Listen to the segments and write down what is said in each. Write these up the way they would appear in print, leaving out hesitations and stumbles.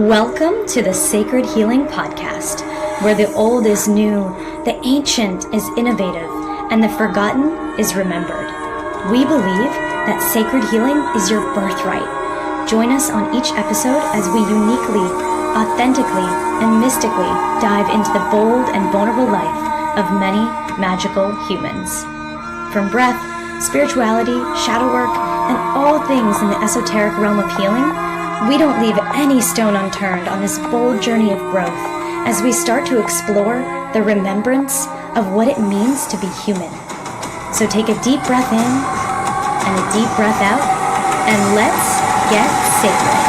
Welcome to the SEIKRID Healing Podcast, where the old is new, the ancient is innovative, and the forgotten is remembered. We believe that sacred healing is your birthright. Join us on each episode as we uniquely, authentically, and mystically dive into the bold and vulnerable life of many magical humans. From breath, spirituality, shadow work, and all things in the esoteric realm of healing, we don't leave any stone unturned on this bold journey of growth as we start to explore the remembrance of what it means to be human. So take a deep breath in and a deep breath out, and let's get sacred.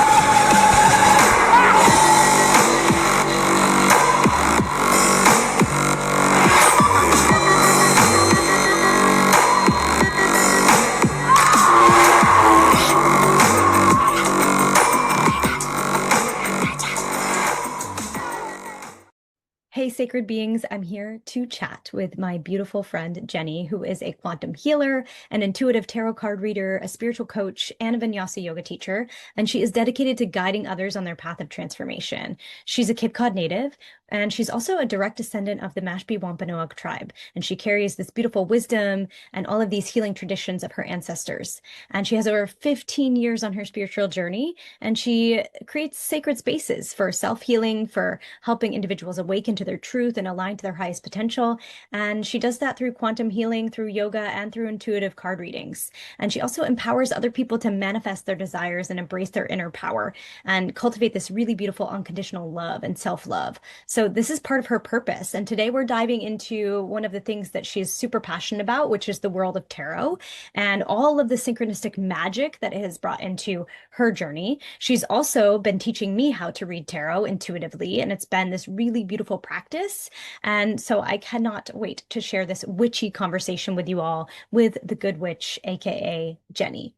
Hey, sacred beings, I'm here to chat with my beautiful friend, Jenny, who is a quantum healer, an intuitive tarot card reader, a spiritual coach, and a vinyasa yoga teacher, and she is dedicated to guiding others on their path of transformation. She's a Cape Cod native, and she's also a direct descendant of the Mashpee Wampanoag Tribe, and she carries this beautiful wisdom and all of these healing traditions of her ancestors. And she has over 15 years on her spiritual journey, and she creates sacred spaces for self-healing, for helping individuals awaken to their truth and align to their highest potential. And she does that through quantum healing, through yoga, and through intuitive card readings. And she also empowers other people to manifest their desires and embrace their inner power and cultivate this really beautiful unconditional love and self-love. So this is part of her purpose. And today we're diving into one of the things that she's super passionate about, which is the world of tarot and all of the synchronistic magic that it has brought into her journey. She's also been teaching me how to read tarot intuitively, and it's been this really beautiful practice. And so I cannot wait to share this witchy conversation with you all with the good witch, aka Jenny.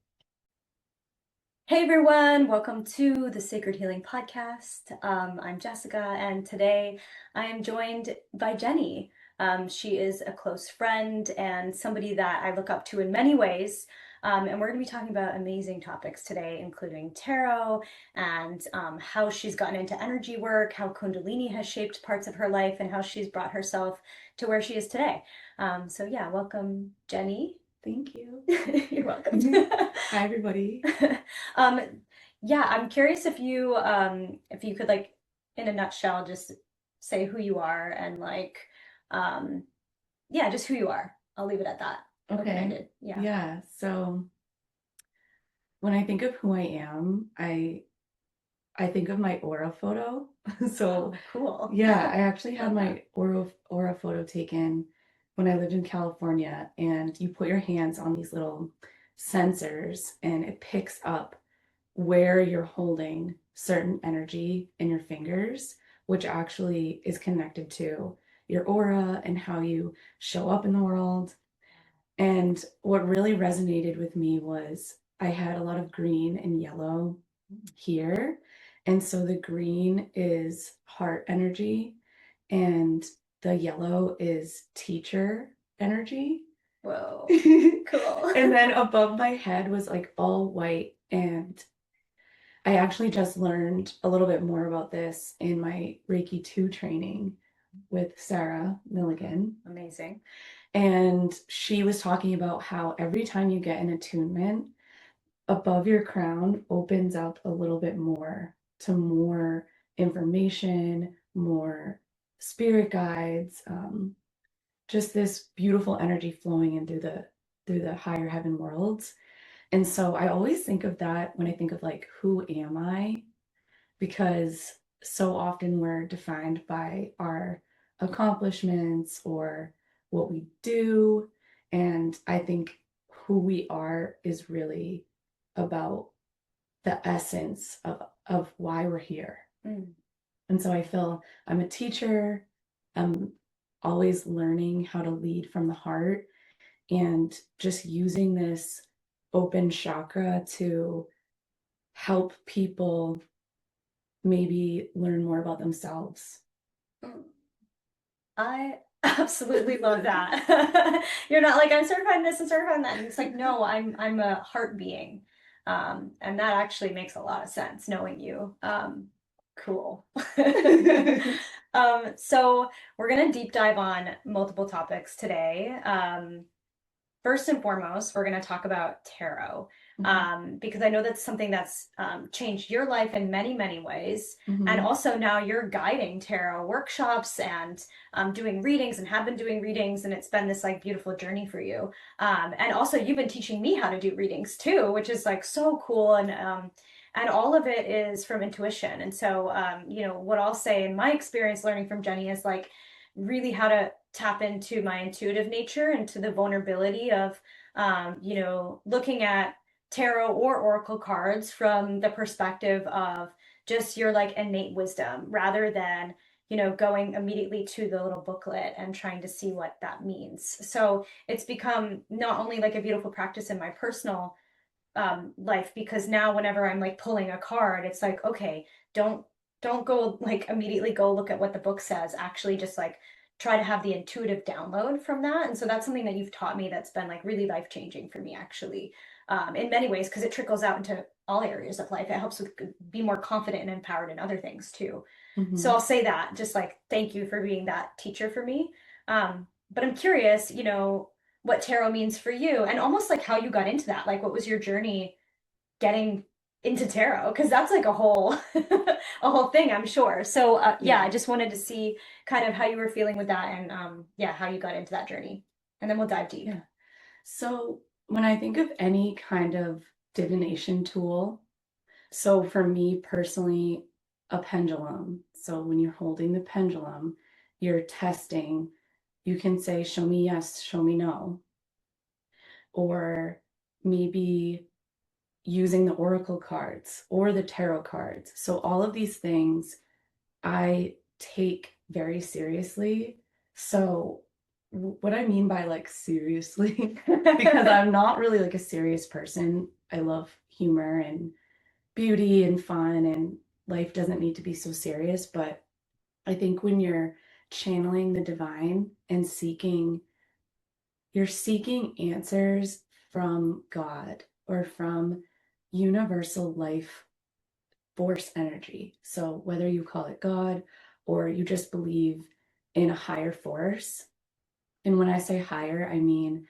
Hey everyone, welcome to the SEIKRID Healing Podcast. I'm Jessica, and today I am joined by Jenny. She is a close friend and somebody that I look up to in many ways. And we're going to be talking about amazing topics today, including tarot and how she's gotten into energy work, how Kundalini has shaped parts of her life, and how she's brought herself to where she is today. So yeah, welcome, Jenny. Thank you. You're welcome. Hi, everybody. Yeah, I'm curious if you could, like, in a nutshell, just say who you are and yeah, just who you are. I'll leave it at that. Okay. Yeah. So when I think of who I am, I think of my aura photo. So cool. Yeah, I actually had my aura photo taken when I lived in California, and you put your hands on these little sensors and it picks up where you're holding certain energy in your fingers, which actually is connected to your aura and how you show up in the world. And what really resonated with me was I had a lot of green and yellow here. And so the green is heart energy and the yellow is teacher energy. Whoa, cool. And then above my head was like all white. And I actually just learned a little bit more about this in my Reiki 2 training with Sarah Milligan. Amazing. And she was talking about how every time you get an attunement, above your crown opens up a little bit more to more information, more spirit guides, just this beautiful energy flowing in through the higher heaven worlds. And so I always think of that when I think of like, who am I? Because so often we're defined by our accomplishments or what we do. And I think who we are is really about the essence of why we're here. And so I feel I'm a teacher. I'm always learning how to lead from the heart and just using this open chakra to help people maybe learn more about themselves. I absolutely love that. You're not like, I'm certified in this and certified in that. And it's like, no, I'm a heart being. And that actually makes a lot of sense knowing you. Cool. So we're going to deep dive on multiple topics today. First and foremost, we're going to talk about tarot, because I know that's something that's changed your life in many, many ways. And also now you're guiding tarot workshops and doing readings and have been doing readings. And it's been this like beautiful journey for you. And also you've been teaching me how to do readings too, which is like so cool. And all of it is from intuition. And so, what I'll say in my experience learning from Jenny is like really how to tap into my intuitive nature and to the vulnerability of, looking at tarot or oracle cards from the perspective of just your like innate wisdom rather than, going immediately to the little booklet and trying to see what that means. So it's become not only like a beautiful practice in my personal life, because now whenever I'm like pulling a card, it's like, okay, don't go like immediately go look at what the book says. Actually just like try to have the intuitive download from that. And so that's something that you've taught me that's been like really life changing for me actually, in many ways, because it trickles out into all areas of life. It helps with be more confident and empowered in other things too. So I'll say that just like thank you for being that teacher for me. But I'm curious, what tarot means for you and almost like how you got into that. Like what was your journey getting into tarot? Because that's like a whole a whole thing, I'm sure. So I just wanted to see kind of how you were feeling with that and how you got into that journey. And then we'll dive deep. Yeah. So when I think of any kind of divination tool, so for me personally, a pendulum. So when you're holding the pendulum, you're testing. You can say, show me yes, show me no. Or maybe using the oracle cards or the tarot cards. So all of these things I take very seriously. So what I mean by like seriously, because I'm not really like a serious person. I love humor and beauty and fun, and life doesn't need to be so serious. But I think when you're channeling the divine and you're seeking answers from God or from universal life force energy. So whether you call it God or you just believe in a higher force. And when I say higher, I mean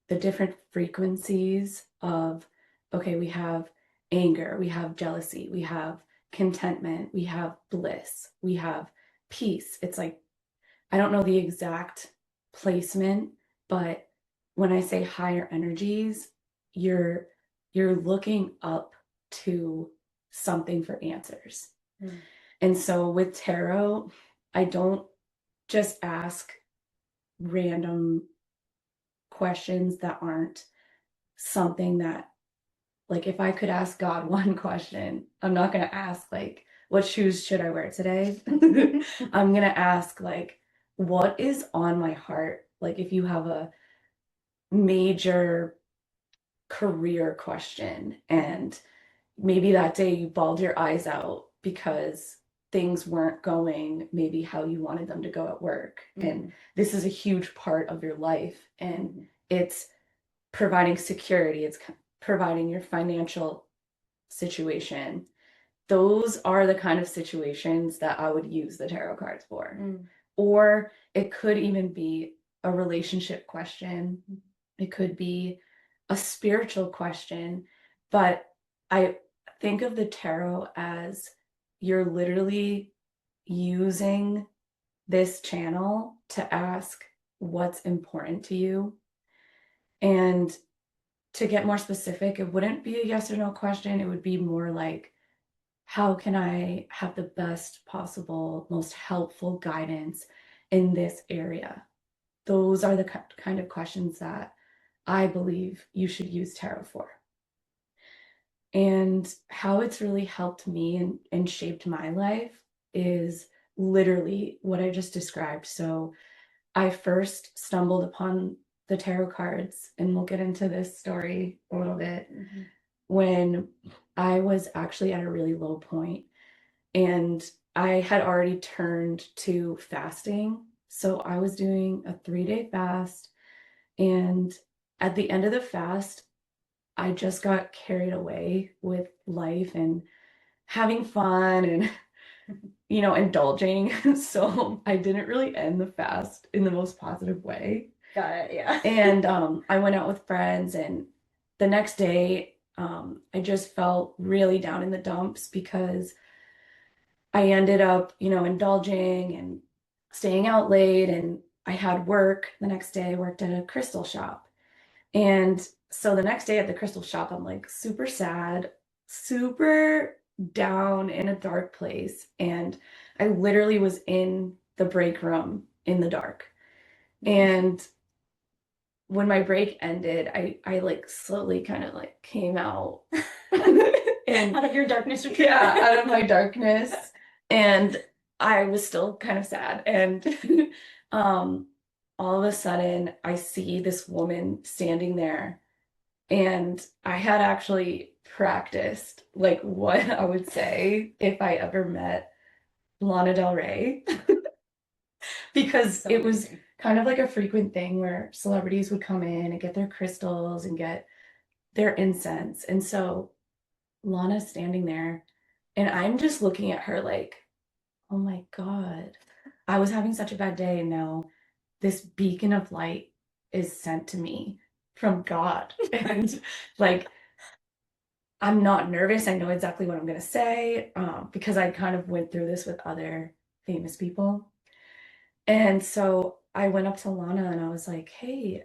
the different frequencies of, okay, we have anger, we have jealousy, we have contentment, we have bliss, we have peace. It's like, I don't know the exact placement, but when I say higher energies, you're looking up to something for answers. And so with tarot, I don't just ask random questions that aren't something that, like, if I could ask God one question, I'm not going to ask like, what shoes should I wear today? I'm going to ask like, what is on my heart? Like if you have a major career question and maybe that day you bawled your eyes out because things weren't going maybe how you wanted them to go at work. And this is a huge part of your life, and it's providing security, it's providing your financial situation. Those are the kind of situations that I would use the tarot cards for. Or it could even be a relationship question. It could be a spiritual question. But I think of the tarot as you're literally using this channel to ask what's important to you. And to get more specific, it wouldn't be a yes or no question. It would be more like, how can I have the best possible, most helpful guidance in this area? Those are the kind of questions that I believe you should use tarot for. And how it's really helped me and shaped my life is literally what I just described. So I first stumbled upon the tarot cards, and we'll get into this story a little bit, when I was actually at a really low point, and I had already turned to fasting. So I was doing a 3-day fast, and at the end of the fast, I just got carried away with life and having fun and indulging. So I didn't really end the fast in the most positive way. Got it. Yeah. And I went out with friends, and the next day, I just felt really down in the dumps because I ended up, indulging and staying out late, and I had work the next day. I worked at a crystal shop. And so the next day at the crystal shop, I'm like super sad, super down in a dark place. And I literally was in the break room in the dark. And when my break ended, I like slowly kind of like came out and Out of your darkness retreat. yeah, out of my darkness. And I was still kind of sad. And all of a sudden I see this woman standing there, and I had actually practiced like what I would say if I ever met Lana Del Rey. Because it was kind of like a frequent thing where celebrities would come in and get their crystals and get their incense. And so Lana's standing there, and I'm just looking at her like, oh my God, I was having such a bad day, and now this beacon of light is sent to me from God. And like, I'm not nervous. I know exactly what I'm going to say, because I kind of went through this with other famous people. And so I went up to Lana and I was like, hey,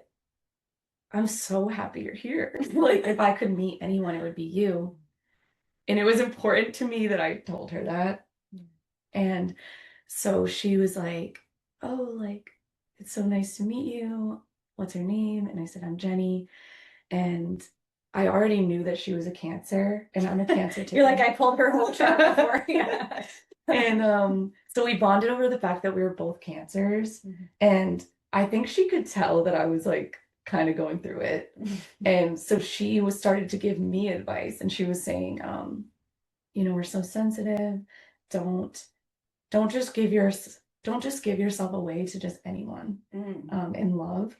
I'm so happy you're here. Like, if I could meet anyone, it would be you. And it was important to me that I told her that. And so she was like, oh, like, it's so nice to meet you. What's her name? And I said, I'm Jenny. And I already knew that she was a Cancer, and I'm a Cancer too. You're like, I pulled her whole chart before. Yeah. And so we bonded over the fact that we were both Cancers. And I think she could tell that I was like kind of going through it. And so she was started to give me advice, and she was saying, we're so sensitive. Don't just give yourself away to just anyone in love.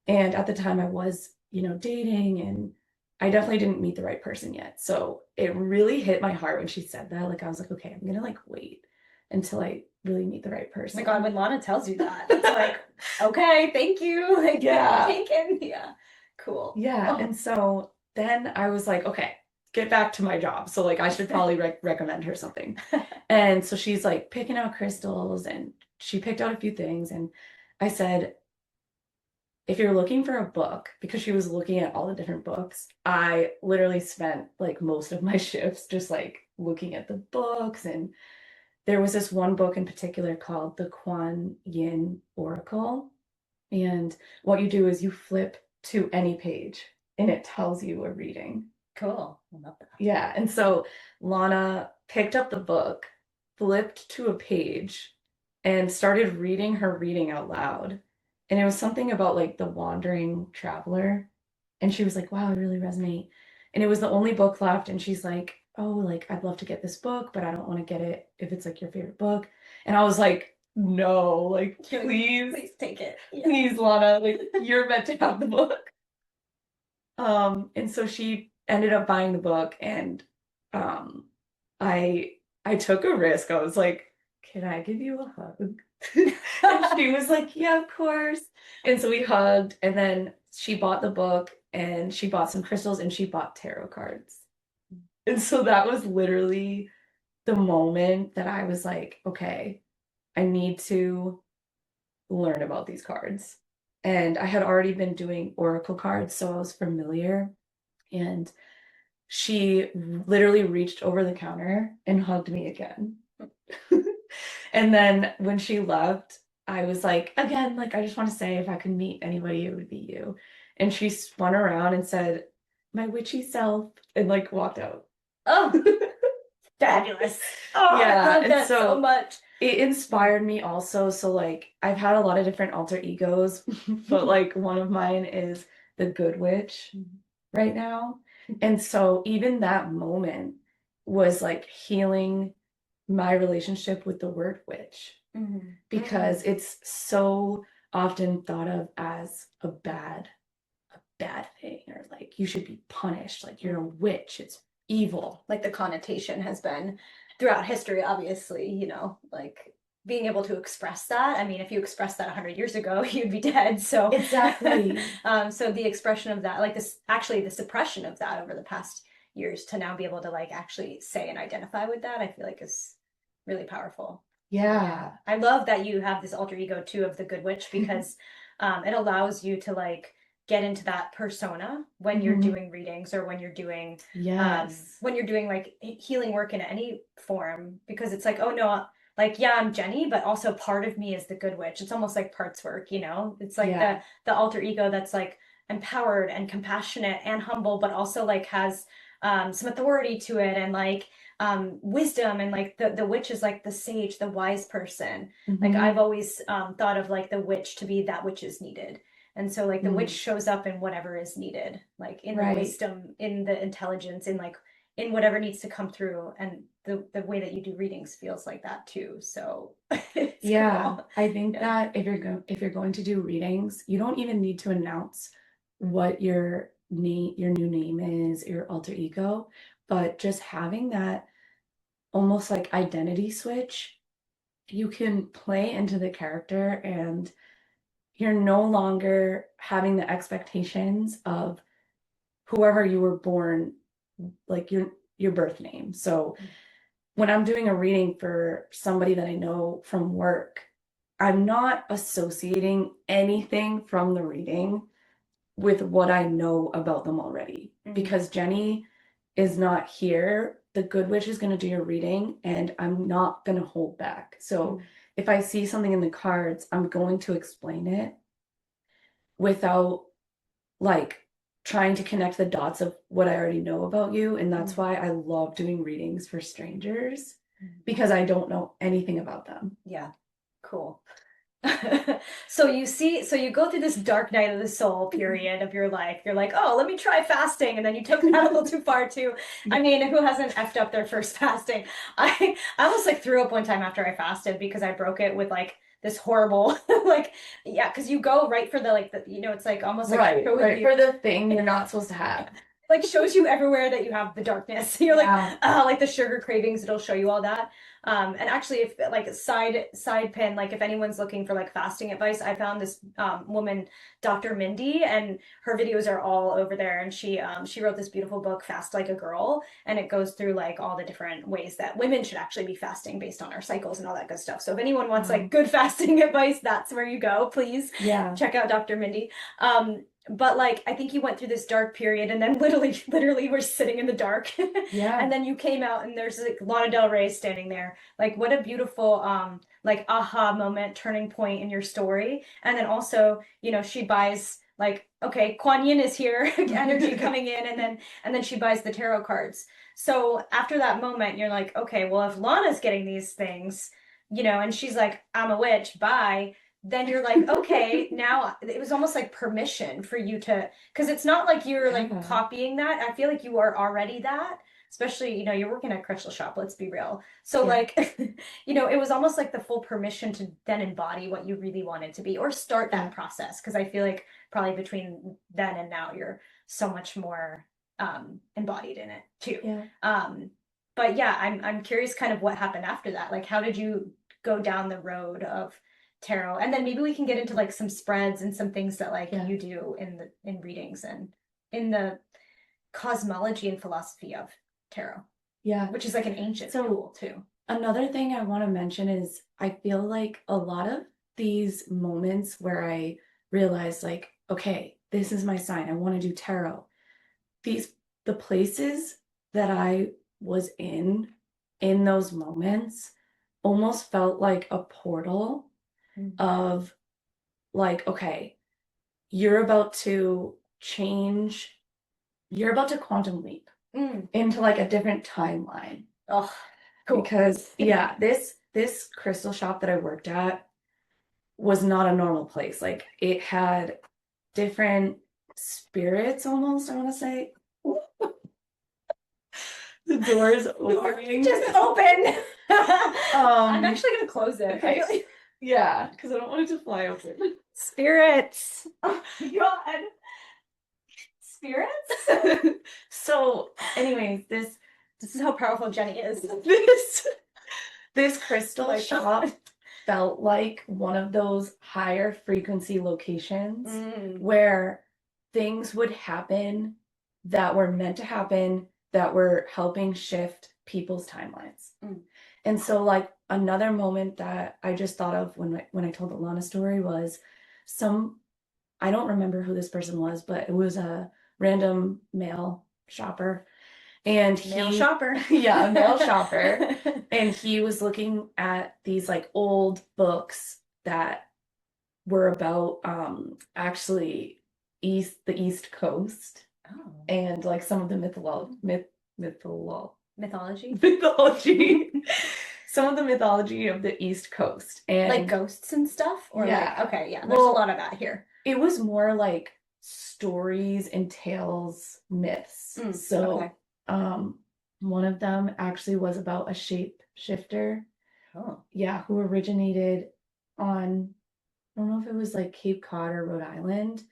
And at the time I was, dating, and I definitely didn't meet the right person yet. So it really hit my heart when she said that. Like, I was like, okay, I'm gonna like wait until I really meet the right person. Oh my God, when Lana tells you that, it's like, okay, thank you. Like, yeah. Taken. Yeah. Cool. Yeah. And so then I was like, okay, get back to my job. So like I should probably recommend her something. And so she's like picking out crystals, and she picked out a few things. And I said, if you're looking for a book, because she was looking at all the different books, I literally spent like most of my shifts just like looking at the books. And there was this one book in particular called the Kuan Yin Oracle. And what you do is you flip to any page and it tells you a reading. Cool. I love that. Yeah. And so Lana picked up the book, flipped to a page, and started reading her reading out loud. And it was something about like the wandering traveler. And she was like, wow, I really resonate. And it was the only book left. And she's like, oh, like, I'd love to get this book, but I don't want to get it if it's like your favorite book. And I was like, no, like, please take it. Yeah. Please, Lana, like, you're meant to have the book. And so she ended up buying the book, and I took a risk. I was like, can I give you a hug? And she was like, yeah, of course. And so we hugged, and then she bought the book, and she bought some crystals, and she bought tarot cards. And so that was literally the moment that I was like, okay, I need to learn about these cards. And I had already been doing oracle cards, so I was familiar. And she literally reached over the counter and hugged me again. And then when she left, I was like, again, like, I just want to say, if I could meet anybody, it would be you. And she spun around and said, my witchy self, and like walked out. Oh, fabulous. Oh, yeah. I love that so much. It inspired me also. So like I've had a lot of different alter egos, but like one of mine is the good witch right now. And so even that moment was like healing my relationship with the word witch, because it's so often thought of as a bad thing, or like you should be punished, like you're a witch, it's evil. Like the connotation has been. throughout history, obviously, you know, like being able to express that. I mean, if you expressed that 100 years ago, you'd be dead. So Exactly. so the expression of that, like this, actually the suppression of that over the past years to now be able to like actually say and identify with that, I feel like is really powerful. Yeah. Yeah. I love that you have this alter ego too of the Good Witch because it allows you to like get into that persona when you're Mhm. doing readings or Yes. when you're doing like healing work in any form, because it's like, oh no, like yeah, I'm Jenny, but also part of me is the Good Witch. It's almost like parts work, you know? It's like Yeah. the alter ego that's like empowered and compassionate and humble, but also like has some authority to it and like wisdom, and like the witch is like the sage, the wise person. Like I've Mhm. always thought of like the witch to be that which is needed. And so like the witch Mm. shows up in whatever is needed, like in the Right. wisdom, in the intelligence, in like in whatever needs to come through. And the way that you do readings feels like that too. So it's Yeah. cool. I think Yeah. that if you're going to do readings, you don't even need to announce what your new name is, your alter ego, but just having that almost like identity switch, you can play into the character and you're no longer having the expectations of whoever you were born, like your birth name. So when I'm doing a reading for somebody that I know from work, I'm not associating anything from the reading with what I know about them already. Because Jenny is not here. The Good Witch is going to do your reading, and I'm not going to hold back. So if I see something in the cards, I'm going to explain it without like trying to connect the dots of what I already know about you. And that's why I love doing readings for strangers because I don't know anything about them. Yeah, cool. So you go through this dark night of the soul period of your life. You're like, oh, let me try fasting. And then you took that a little too far too. I mean, who hasn't effed up their first fasting? I almost like threw up one time after I fasted because I broke it with like this horrible, like, yeah, because you go right for the, like, the, you know, it's like almost like Right for the thing you're not supposed to have. Like shows you everywhere that you have the darkness. You're Yeah. like the sugar cravings, it'll show you all that. And actually, if like side pin, like if anyone's looking for like fasting advice, I found this woman, Dr. Mindy, and her videos are all over there. And she wrote this beautiful book, Fast Like a Girl, and it goes through like all the different ways that women should actually be fasting based on our cycles and all that good stuff. So if anyone wants like good fasting advice, that's where you go. Please check out Dr. Mindy. But like I think you went through this dark period and then literally we're sitting in the dark. Yeah. And then you came out and there's like Lana Del Rey standing there. Like what a beautiful like aha moment, turning point in your story. And then also, you know, she buys like, okay, Kuan Yin is here, energy coming in, and then she buys the tarot cards. So after that moment, you're like, okay, well, if Lana's getting these things, you know, and she's like, I'm a witch, bye, then you're like, okay, now it was almost like permission for you to, because it's not like you're like copying that. I feel like you are already that, especially, you know, you're working at a crystal shop, let's be real. So like, you know, it was almost like the full permission to then embody what you really wanted to be or start that process. Because I feel like probably between then and now, you're so much more embodied in it too. But yeah, I'm curious kind of what happened after that. Like, how did you go down the road of tarot? And then maybe we can get into like some spreads and some things that like you do in readings and in the cosmology and philosophy of tarot. Yeah. Which is like an ancient tool too. Another thing I want to mention is I feel like a lot of these moments where I realize like, okay, this is my sign. I want to do tarot. The places that I was in those moments almost felt like a portal of like, okay, you're about to change, you're about to quantum leap into like a different timeline. Oh, cool. Because this crystal shop that I worked at was not a normal place. Like it had different spirits almost, I want to say. The door's opening. Just open. I'm actually gonna close it. Okay. Yeah, because I don't want it to fly open. Spirits. Oh my God. Spirits? So anyways, this This is how powerful Jenny is. This crystal shop felt like one of those higher frequency locations where things would happen that were meant to happen, that were helping shift people's timelines. And so like another moment that I just thought of when I told the Lana story was I don't remember who this person was, but it was a random male shopper. And male shopper. Yeah, a male shopper. And he was looking at these like old books that were about actually the East Coast. Oh. And like some of the Mythology. Some of the mythology of the East Coast. And like ghosts and stuff? Or yeah. like, okay, yeah, there's a lot of that here. It was more like stories and tales, myths. So one of them actually was about a shapeshifter. Oh. Yeah, who originated on, I don't know if it was like Cape Cod or Rhode Island,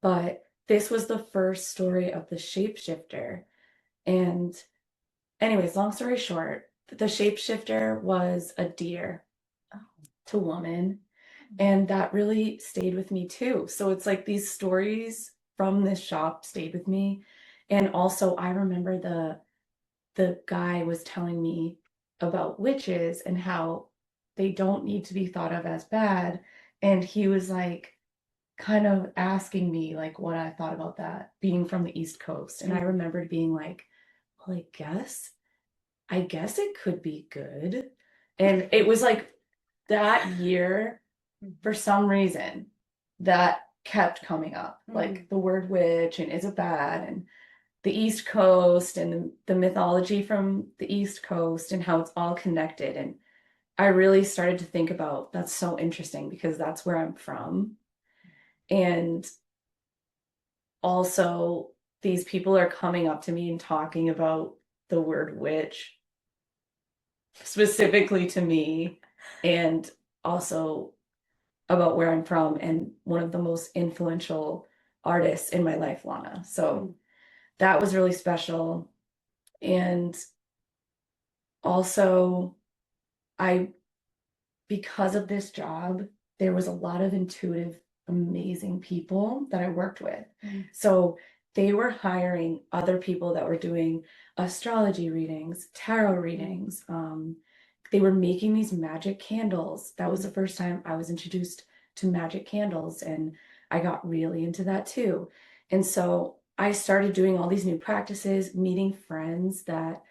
but this was the first story of the shapeshifter. And anyways, long story short, the shapeshifter was a deer to woman. And that really stayed with me too. So it's like these stories from this shop stayed with me. And also I remember the guy was telling me about witches and how they don't need to be thought of as bad. And he was like kind of asking me like what I thought about that being from the East Coast. And I remembered being like, well, I guess it could be good. And it was like that year, for some reason, that kept coming up. Like the word witch and is it bad and the East Coast and the mythology from the East Coast and how it's all connected. And I really started to think about that's so interesting because that's where I'm from. And also these people are coming up to me and talking about the word witch specifically to me, and also about where I'm from and one of the most influential artists in my life, Lana. So that was really special. And also because of this job, there was a lot of intuitive, amazing people that I worked with. So they were hiring other people that were doing astrology readings, tarot readings. They were making these magic candles. That was the first time I was introduced to magic candles, and I got really into that too. And so I started doing all these new practices, meeting friends that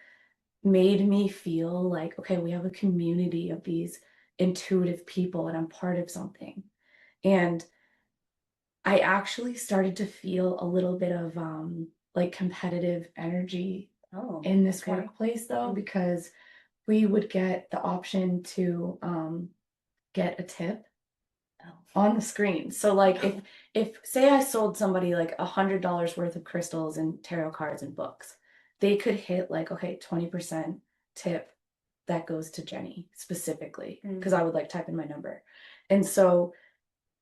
made me feel like, okay, we have a community of these intuitive people and I'm part of something. And I actually started to feel a little bit of like competitive energy in this workplace though, because we would get the option to get a tip on the screen. So like if say I sold somebody like $100 worth of crystals and tarot cards and books, they could hit like, okay, 20% tip that goes to Jenny specifically, because I would like type in my number. And so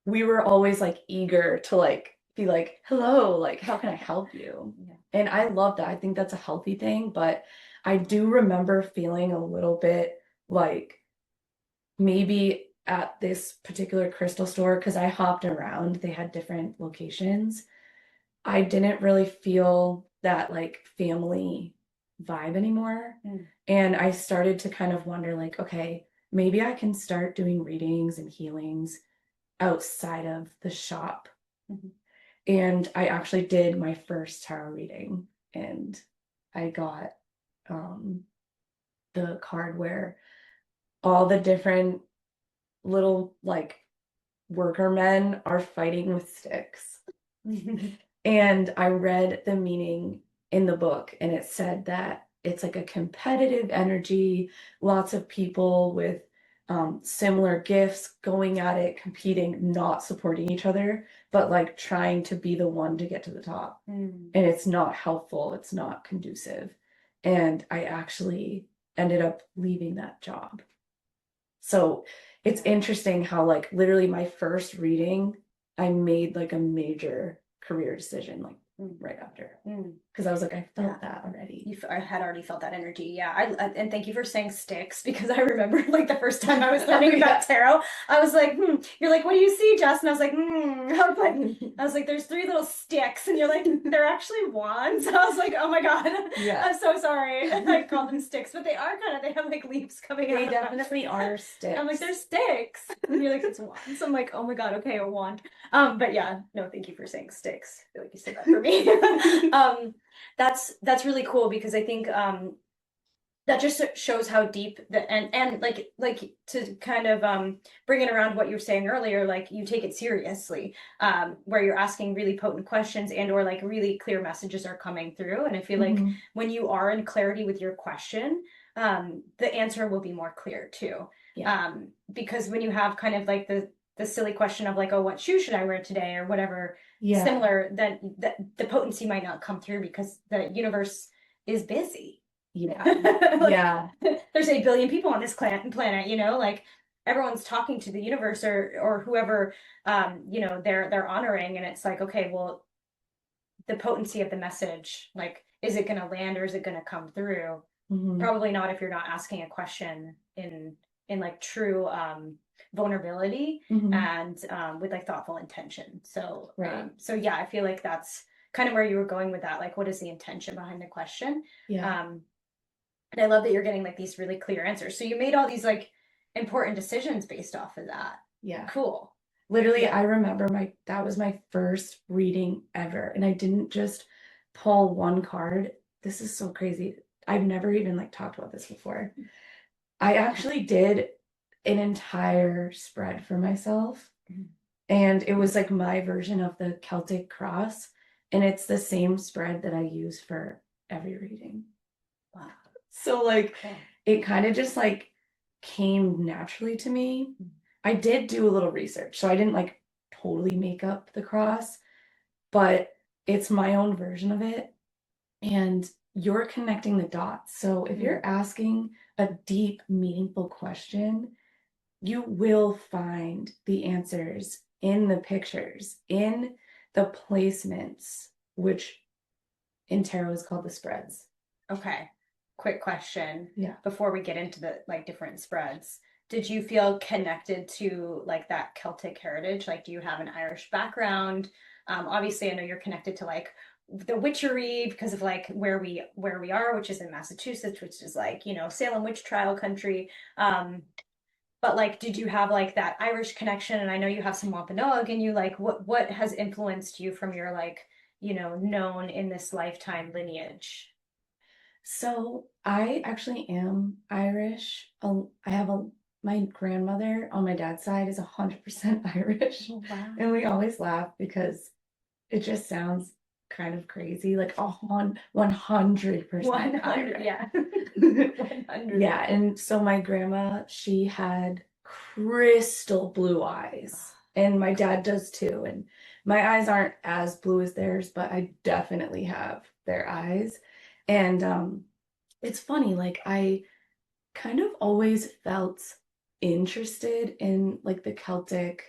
we were always like eager to like be like, hello, like how can I help you? And I love that. I think that's a healthy thing, but I do remember feeling a little bit like maybe at this particular crystal store, because I hopped around, they had different locations, I didn't really feel that like family vibe anymore. And I started to kind of wonder like, okay, maybe I can start doing readings and healings outside of the shop. And I actually did my first tarot reading, and I got the card where all the different little like worker men are fighting with sticks. And I read the meaning in the book, and it said that it's like a competitive energy, lots of people with similar gifts going at it, competing, not supporting each other, but like trying to be the one to get to the top. And it's not helpful, it's not conducive. And I actually ended up leaving that job. So it's interesting how like literally my first reading, I made like a major career decision. Like right after. Because I was like, I felt that already. I had already felt that energy. Yeah. And thank you for saying sticks, because I remember like the first time I was learning about tarot, I was like, You're like, what do you see, Jess? And I was like, I was like, there's 3 little sticks. And you're like, they're actually wands. I was like, oh my God. Yeah. I'm so sorry. I call them sticks, but they are they have like leaves coming out. They definitely are sticks. I'm like, they're sticks. And you're like, it's wands. I'm like, oh my God, okay, a wand. But yeah, no, thank you for saying sticks. I feel like you said that for me. That's really cool, because I think that just shows how deep and like to kind of bring it around what you were saying earlier, like you take it seriously, where you're asking really potent questions and or like really clear messages are coming through. And I feel like when you are in clarity with your question, the answer will be more clear too. Yeah. Because when you have kind of like the silly question of like, oh, what shoe should I wear today or whatever, similar, then the potency might not come through because the universe is busy. Yeah. Like, yeah. There's 8 billion people on this planet, you know, like everyone's talking to the universe or whoever, you know, they're honoring. And it's like, okay, well, the potency of the message, like, is it going to land or is it going to come through? Probably not if you're not asking a question in like true vulnerability and with like thoughtful intention. So so yeah, I feel like that's kind of where you were going with that. Like, what is the intention behind the question? And I love that you're getting like these really clear answers. So you made all these like important decisions based off of that. Yeah. Cool. Literally, I remember that was my first reading ever. And I didn't just pull one card. This is so crazy. I've never even like talked about this before. I actually did an entire spread for myself. And it was like my version of the Celtic cross. And it's the same spread that I use for every reading. Wow. So like it kind of just like came naturally to me. I did do a little research, so I didn't like totally make up the cross, but it's my own version of it. And you're connecting the dots. So if you're asking a deep, meaningful question, you will find the answers in the pictures, in the placements, which in tarot is called the spreads. Okay. Quick question. Yeah. Before we get into the like different spreads, did you feel connected to like that Celtic heritage? Like, do you have an Irish background? Obviously, I know you're connected to like the witchery because of like where we are, which is in Massachusetts, which is like, you know, Salem witch trial country. But like, did you have like that Irish connection? And I know you have some Wampanoag, and you like what has influenced you from your like, you know, known in this lifetime lineage? So I actually am Irish. I have my grandmother on my dad's side is 100% Irish. Oh, wow. And we always laugh because it just sounds kind of crazy, like 100% 100, Irish. yeah. 100. Yeah, and so my grandma, she had crystal blue eyes, and my dad does too. And my eyes aren't as blue as theirs, but I definitely have their eyes. And it's funny, like I kind of always felt interested in like the Celtic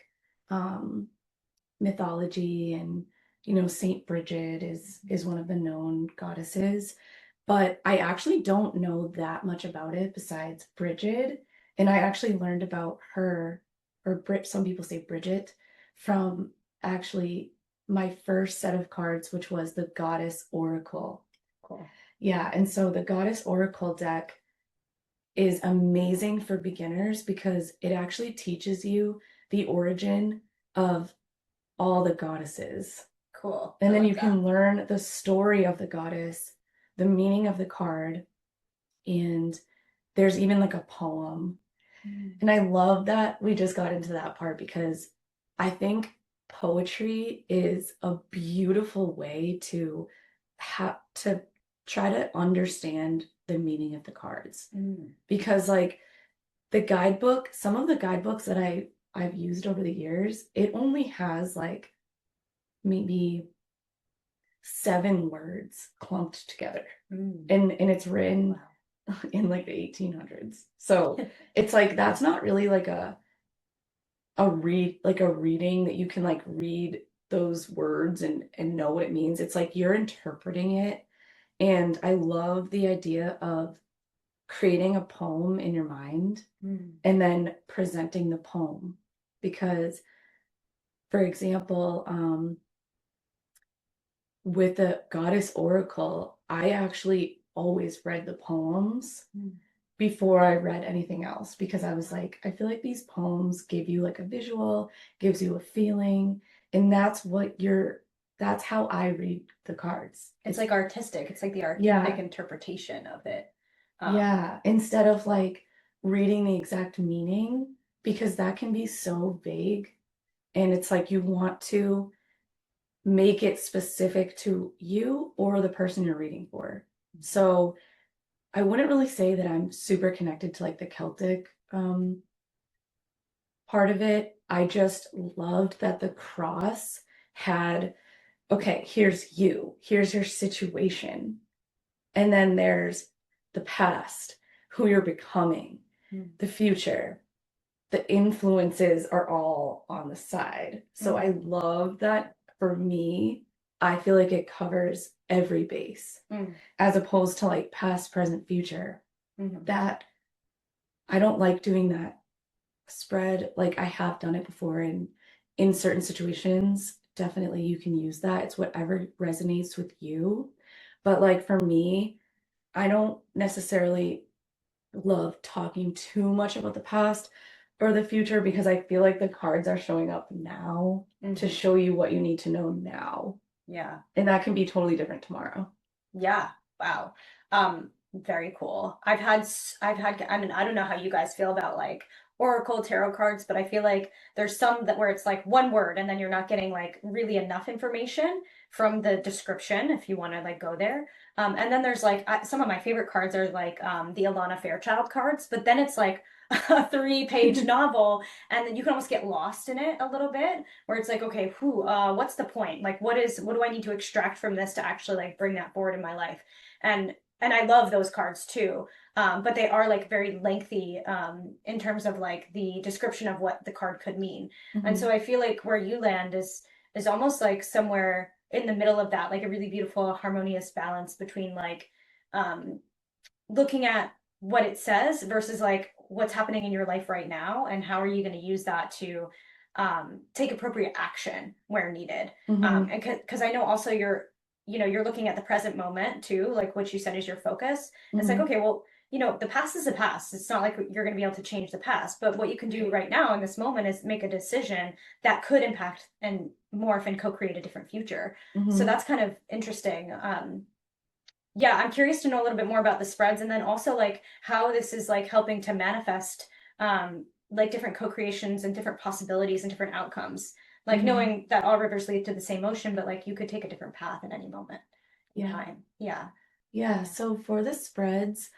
mythology, and you know, Saint Bridget is one of the known goddesses, but I actually don't know that much about it besides Bridget. And I actually learned about her, or some people say Bridget, from actually my first set of cards, which was the Goddess Oracle. Cool. Yeah, and so the Goddess Oracle deck is amazing for beginners because it actually teaches you the origin of all the goddesses. Cool. And then you can learn the story of the goddess, the meaning of the card, and there's even like a poem. And I love that we just got into that part because I think poetry is a beautiful way to try to understand the meaning of the cards. Because like the guidebook, some of the guidebooks that I've used over the years, it only has like maybe 7 words clumped together. And it's written in like the 1800s. So it's like that's not really like a reading that you can like read those words and know what it means. It's like you're interpreting it. And I love the idea of creating a poem in your mind and then presenting the poem. Because, for example, with the Goddess Oracle, I actually always read the poems before I read anything else, because I was like, I feel like these poems give you like a visual, gives you a feeling, and that's how I read the cards. It's like artistic. It's like the artistic interpretation of it. Yeah, instead of like reading the exact meaning, because that can be so vague, and it's like you want to make it specific to you or the person you're reading for. So I wouldn't really say that I'm super connected to like the Celtic part of it. I just loved that the cross had, okay, here's you, here's your situation. And then there's the past, who you're becoming, the future. The influences are all on the side. So I love that. For me, I feel like it covers every base, as opposed to like past, present, future. That I don't like doing that spread. Like I have done it before, and in certain situations, definitely you can use that. It's whatever resonates with you. But like for me, I don't necessarily love talking too much about the past or the future, because I feel like the cards are showing up now to show you what you need to know now. Yeah. And that can be totally different tomorrow. Yeah. Wow. Very cool. I've had, I mean, I don't know how you guys feel about like Oracle tarot cards, but I feel like there's some that where it's like one word and then you're not getting like really enough information from the description if you want to like go there. And then there's like some of my favorite cards are like the Alana Fairchild cards, but then it's like a 3-page novel, and then you can almost get lost in it a little bit, where it's like, okay, what's the point? Like, what do I need to extract from this to actually like bring that forward in my life? And I love those cards too. But they are like very lengthy in terms of like the description of what the card could mean. And so I feel like where you land is almost like somewhere in the middle of that, like a really beautiful harmonious balance between like looking at what it says versus like what's happening in your life right now, and how are you going to use that to take appropriate action where needed. And because I know also you're looking at the present moment too, like what you said is your focus. It's like, okay, well, the past is the past. It's not like you're going to be able to change the past, but what you can do right now in this moment is make a decision that could impact and morph and co-create a different future. So that's kind of interesting. Yeah, I'm curious to know a little bit more about the spreads, and then also like how this is like helping to manifest like different co-creations and different possibilities and different outcomes. Like knowing that all rivers lead to the same ocean, but like you could take a different path at any moment in time. Yeah. Yeah. So for the spreads,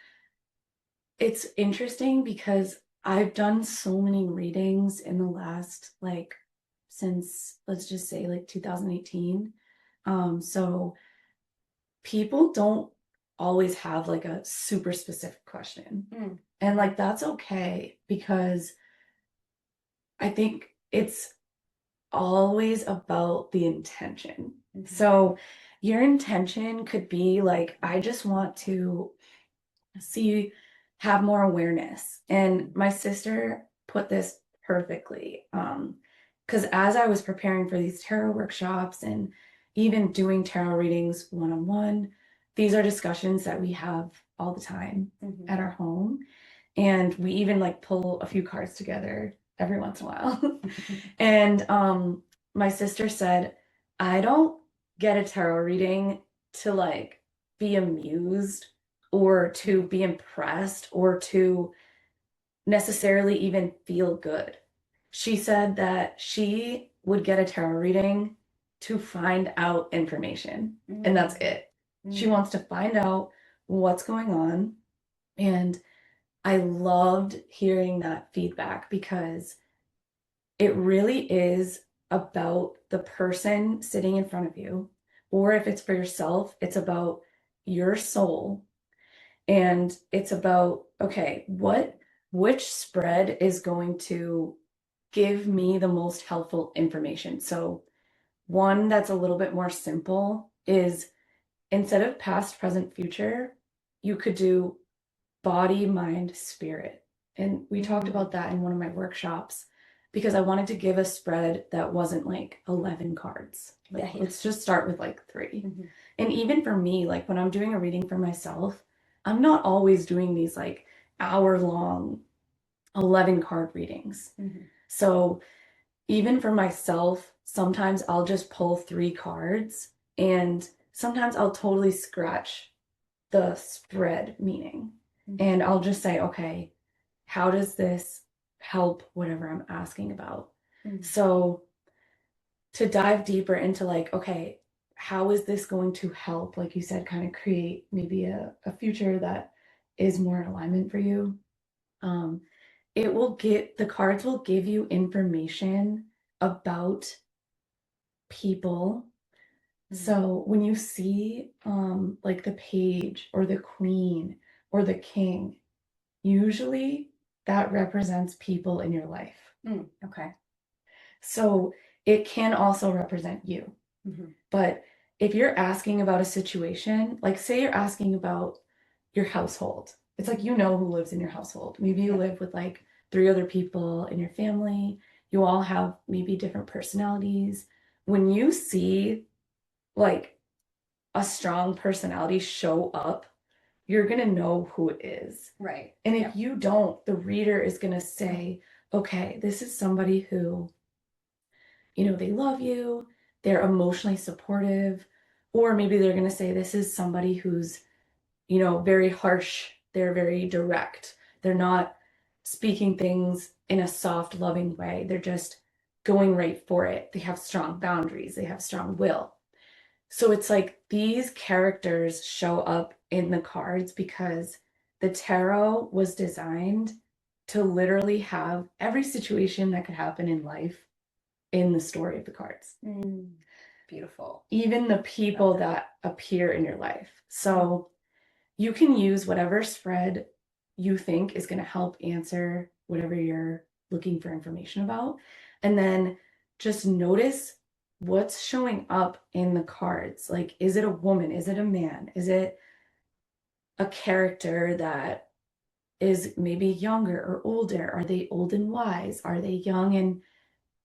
it's interesting because I've done so many readings in the last, like, since let's just say like 2018. So people don't always have like a super specific question. And like that's okay, because I think it's always about the intention. So your intention could be like, I just want to have more awareness. And my sister put this perfectly. Because as I was preparing for these tarot workshops and even doing tarot readings one-on-one, these are discussions that we have all the time at our home. And we even like pull a few cards together every once in a while. And my sister said, I don't get a tarot reading to like be amused or to be impressed or to necessarily even feel good. She said that she would get a tarot reading to find out information, and that's it. She wants to find out what's going on. And I loved hearing that feedback, because it really is about the person sitting in front of you, or if it's for yourself, it's about your soul. And it's about, okay, which spread is going to give me the most helpful information? So one that's a little bit more simple is, instead of past, present, future, you could do body, mind, spirit. And we talked about that in one of my workshops because I wanted to give a spread that wasn't like 11 cards. Like, let's just start with like 3. And even for me, like when I'm doing a reading for myself, I'm not always doing these like hour-long 11 card readings. So even for myself, sometimes I'll just pull 3 cards, and sometimes I'll totally scratch the spread meaning. And I'll just say, okay, how does this help whatever I'm asking about? So to dive deeper into like, okay, how is this going to help, like you said, kind of create maybe a future that is more in alignment for you? The cards will give you information about people. So when you see like the page or the queen or the king, usually that represents people in your life. Okay. So it can also represent you. But if you're asking about a situation, like say you're asking about your household, it's like you know who lives in your household. Maybe you live with like 3 other people in your family. You all have maybe different personalities. When you see like a strong personality show up, you're going to know who it is. Right. And if you don't, the reader is going to say, okay, this is somebody who, you know, they love you, they're emotionally supportive, or maybe they're going to say, this is somebody who's, you know, very harsh, they're very direct, they're not speaking things in a soft, loving way, they're just going right for it, they have strong boundaries, they have strong will. So it's like these characters show up in the cards because the tarot was designed to literally have every situation that could happen in life in the story of the cards. Beautiful. Even the people that appear in your life. So you can use whatever spread you think is going to help answer whatever you're looking for information about. And then just notice what's showing up in the cards. Like, is it a woman? Is it a man? Is it a character that is maybe younger or older? Are they old and wise? Are they young and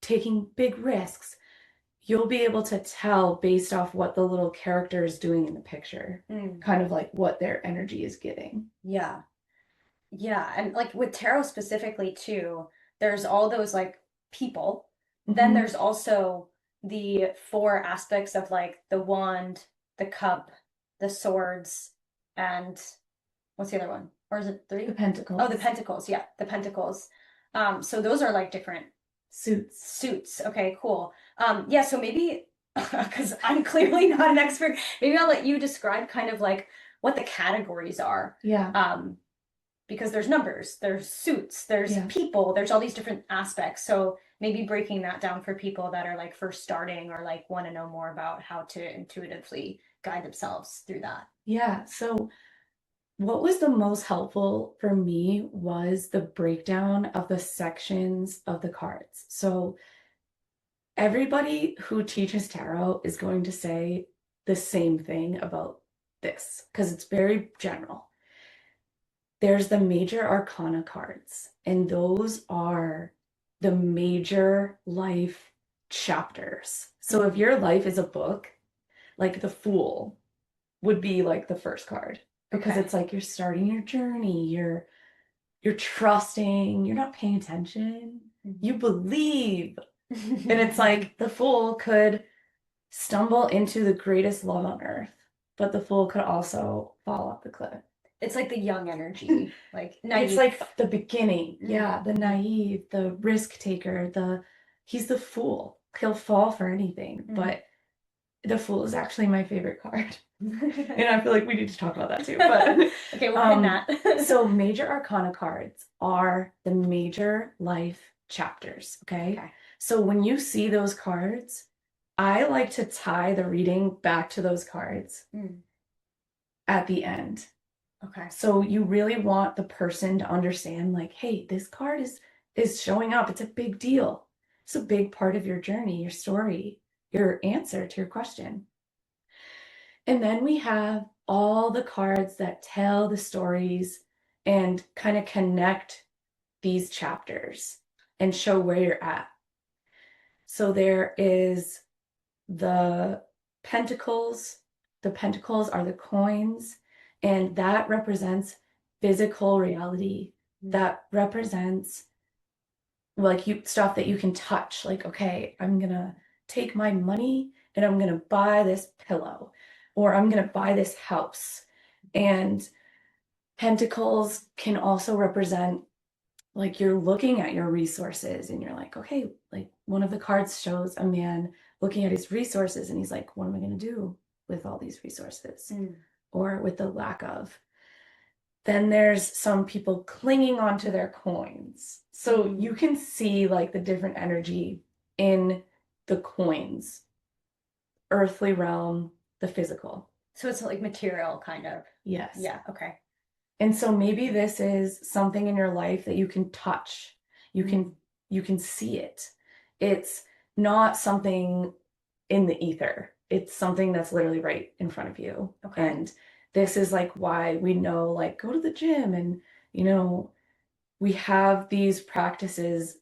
taking big risks? You'll be able to tell based off what the little character is doing in the picture, kind of like what their energy is giving. Yeah. Yeah. And like with tarot specifically too, there's all those like people. Then there's also the 4 aspects of like the wand, the cup, the swords, and what's the other one? Or is it 3? The pentacles. Oh, the pentacles. Yeah, the pentacles. So those are like different suits. Okay, cool. Yeah, so maybe because I'm clearly not an expert, maybe I'll let you describe kind of like what the categories are. Yeah. Because there's numbers, there's suits, there's people, there's all these different aspects. So maybe breaking that down for people that are like first starting or like want to know more about how to intuitively guide themselves through that. Yeah. So what was the most helpful for me was the breakdown of the sections of the cards. So everybody who teaches tarot is going to say the same thing about this because it's very general. There's the major arcana cards, and those are the major life chapters. So if your life is a book, like the Fool would be like the first card because it's like you're starting your journey, you're trusting, you're not paying attention, you believe. And it's like the Fool could stumble into the greatest love on earth, but the Fool could also fall off the cliff. It's like the young energy, like naive. It's like the beginning. Yeah, the naive, the risk taker, he's the Fool. He'll fall for anything, but the Fool is actually my favorite card. And I feel like we need to talk about that too. But okay, we'll pin that. So major arcana cards are the major life chapters, okay? So when you see those cards, I like to tie the reading back to those cards at the end. Okay. So you really want the person to understand, like, hey, this card is showing up. It's a big deal. It's a big part of your journey, your story. your answer to your question. And then we have all the cards that tell the stories and kind of connect these chapters and show where you're at. So there is the pentacles. The pentacles are the coins, and that represents physical reality. That represents like stuff that you can touch. Like, okay, I'm gonna take my money and I'm gonna buy this pillow, or I'm gonna buy this house. And pentacles can also represent like you're looking at your resources and you're like, okay, like one of the cards shows a man looking at his resources and he's like, what am I going to do with all these resources or with the lack of? Then there's some people clinging onto their coins. So you can see like the different energy in the coins, earthly realm, the physical. So it's like material kind of. Yes. Yeah. Okay. And so maybe this is something in your life that you can touch. You can see it. It's not something in the ether. It's something that's literally right in front of you. Okay. And this is like why we know, like, go to the gym and, you know, we have these practices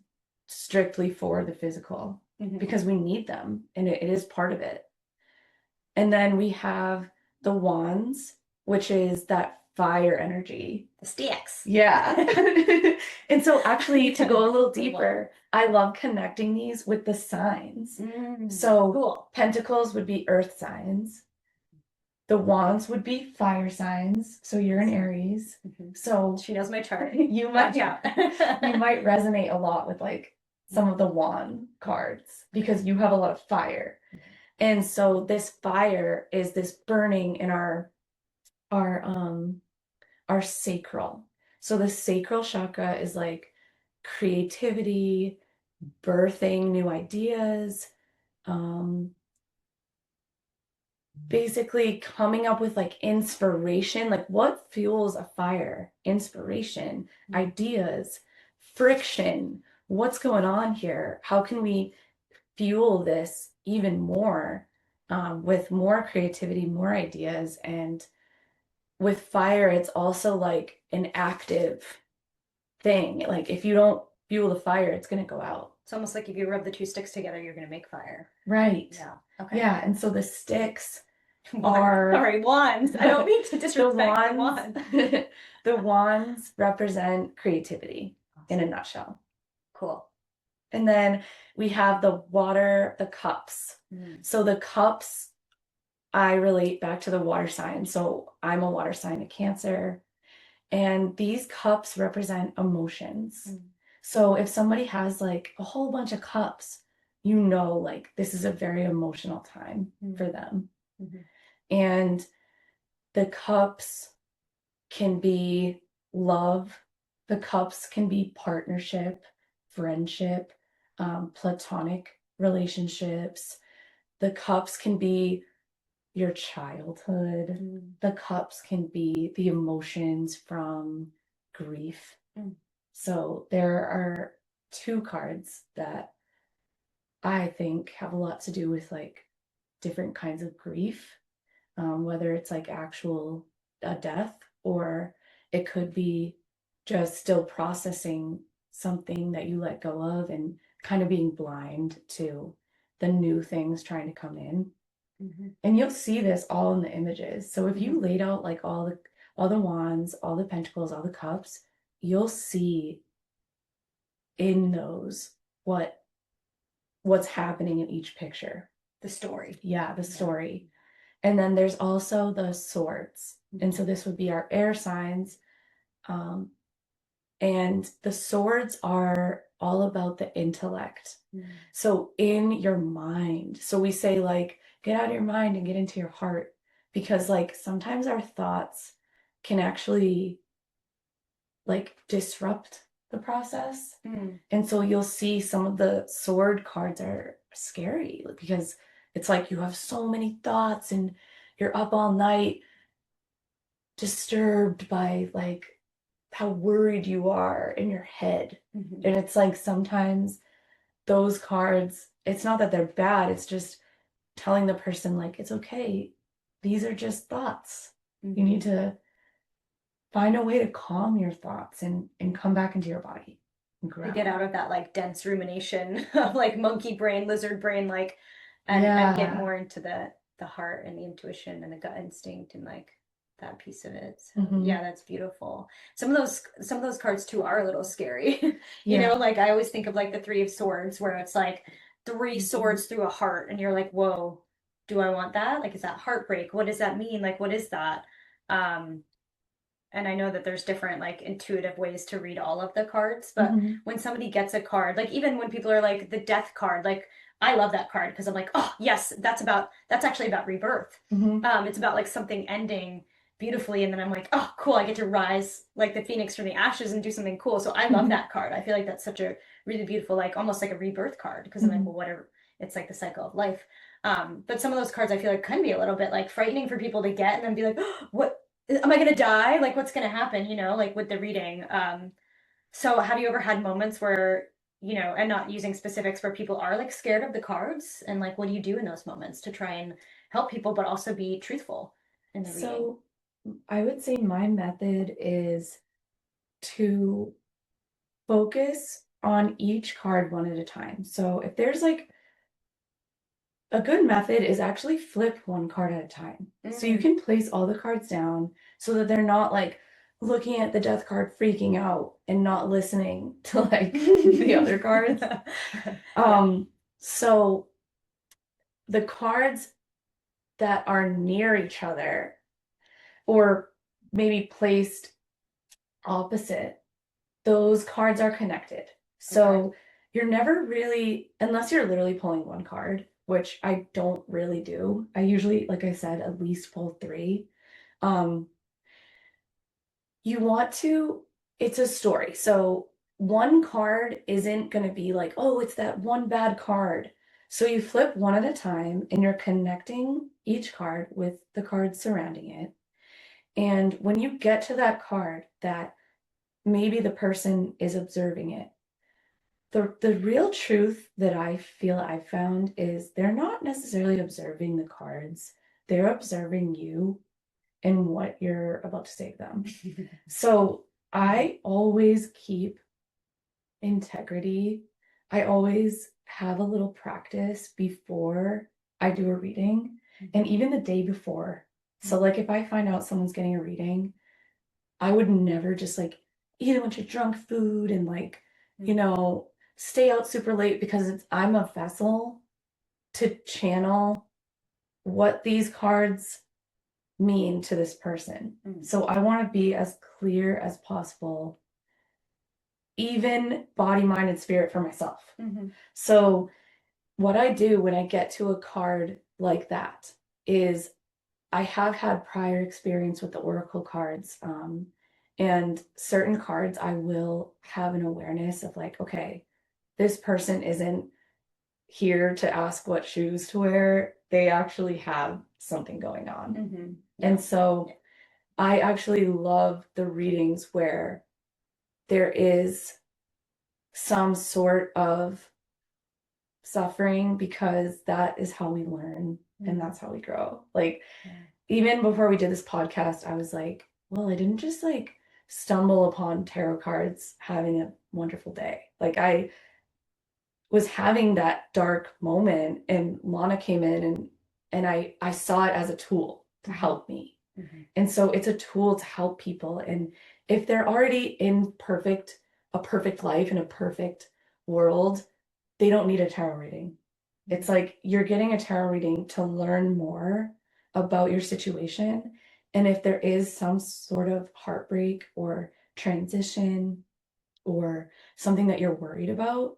strictly for the physical because we need them and it is part of it. And then we have the wands, which is that fire energy. The sticks. Yeah. And so actually to go a little deeper, I love connecting these with the signs. So cool. Pentacles would be earth signs. The wands would be fire signs. So you're an Aries. So she knows my chart. You might resonate a lot with like some of the wand cards because you have a lot of fire. And so this fire is this burning in our sacral. So the sacral chakra is like creativity, birthing new ideas, basically coming up with like inspiration, like what fuels a fire? Inspiration, ideas, friction. What's going on here? How can we fuel this even more with more creativity, more ideas? And with fire, it's also like an active thing. Like if you don't fuel the fire, it's going to go out. It's almost like if you rub the two sticks together, you're going to make fire. Right. Yeah. Okay. Yeah. And so the sticks are... Sorry, wands. I don't mean to disrespect the wands. The wands represent creativity in a nutshell. Cool. And then we have the water, the cups. So the cups, I relate back to the water sign. So I'm a water sign, a Cancer. And these cups represent emotions. So if somebody has like a whole bunch of cups, you know, like this is a very emotional time for them. And the cups can be love. The cups can be partnership, friendship, platonic relationships. The cups can be your childhood. The cups can be the emotions from grief. So there are two cards that I think have a lot to do with like different kinds of grief, whether it's like actual death or it could be just still processing something that you let go of and kind of being blind to the new things trying to come in. And you'll see this all in the images. So if you laid out like all the wands, all the pentacles, all the cups, you'll see in those what's happening in each picture. The story. Yeah, the story. And then there's also the swords. And so this would be our air signs. And the swords are all about the intellect. So in your mind. So we say like, get out of your mind and get into your heart. Because like sometimes our thoughts can actually like disrupt the process. And so you'll see some of the sword cards are scary because it's like you have so many thoughts and you're up all night disturbed by like how worried you are in your head. And it's like sometimes those cards, it's not that they're bad, it's just telling the person, like, it's okay. These are just thoughts. Mm-hmm. You need to find a way to calm your thoughts and come back into your body and To grow. get out of that like dense rumination of like monkey brain, lizard brain, like, and get more into the heart and the intuition and the gut instinct and like that piece of it. So yeah, that's beautiful. Some of those cards too are a little scary. You know, like I always think of like the Three of Swords, where it's like three swords through a heart, and you're like, whoa, do I want that? Like, is that heartbreak? What does that mean? Like, what is that? And I know that there's different like intuitive ways to read all of the cards, but when somebody gets a card, like even when people are like the death card, like I love that card because I'm like, oh yes, that's actually about rebirth. It's about like something ending beautifully, and then I'm like, oh cool, I get to rise like the phoenix from the ashes and do something cool. So I love that card. I feel like that's such a really beautiful, like almost like a rebirth card, because I'm like, well, whatever, it's like the cycle of life. But some of those cards I feel like can be a little bit like frightening for people to get and then be like, oh, what am I gonna die? Like, what's gonna happen? You know, like with the reading. So have you ever had moments where, you know, and not using specifics, where people are like scared of the cards, and like, what do you do in those moments to try and help people, but also be truthful in the reading? So I would say my method is to focus on each card one at a time. So if there's like a good method is actually flip one card at a time. So you can place all the cards down so that they're not like looking at the death card freaking out and not listening to like the other cards. So the cards that are near each other or maybe placed opposite, those cards are connected. So you're never really, unless you're literally pulling one card, which I don't really do. I usually, like I said, at least pull three. You want to, it's a story. So one card isn't going to be like, oh, it's that one bad card. So you flip one at a time and you're connecting each card with the cards surrounding it. And when you get to that card that maybe the person is observing it, the real truth that I feel I've found is they're not necessarily observing the cards. They're observing you and what you're about to say to them. So I always keep integrity. I always have a little practice before I do a reading, and even the day before. So like if I find out someone's getting a reading, I would never just like eat a bunch of junk food and like, you know, stay out super late, because I'm a vessel to channel what these cards mean to this person. So I want to be as clear as possible, even body, mind, and spirit for myself. So what I do when I get to a card like that is I have had prior experience with the oracle cards, and certain cards I will have an awareness of like, okay, this person isn't here to ask what shoes to wear. They actually have something going on. And so I actually love the readings where there is some sort of suffering, because that is how we learn and that's how we grow. Like even before we did this podcast, I was like, well, I didn't just like stumble upon tarot cards having a wonderful day. Like I was having that dark moment, and Lana came in and I saw it as a tool to help me. And so it's a tool to help people. And if they're already in a perfect life in a perfect world, they don't need a tarot reading. It's like you're getting a tarot reading to learn more about your situation. And if there is some sort of heartbreak or transition or something that you're worried about,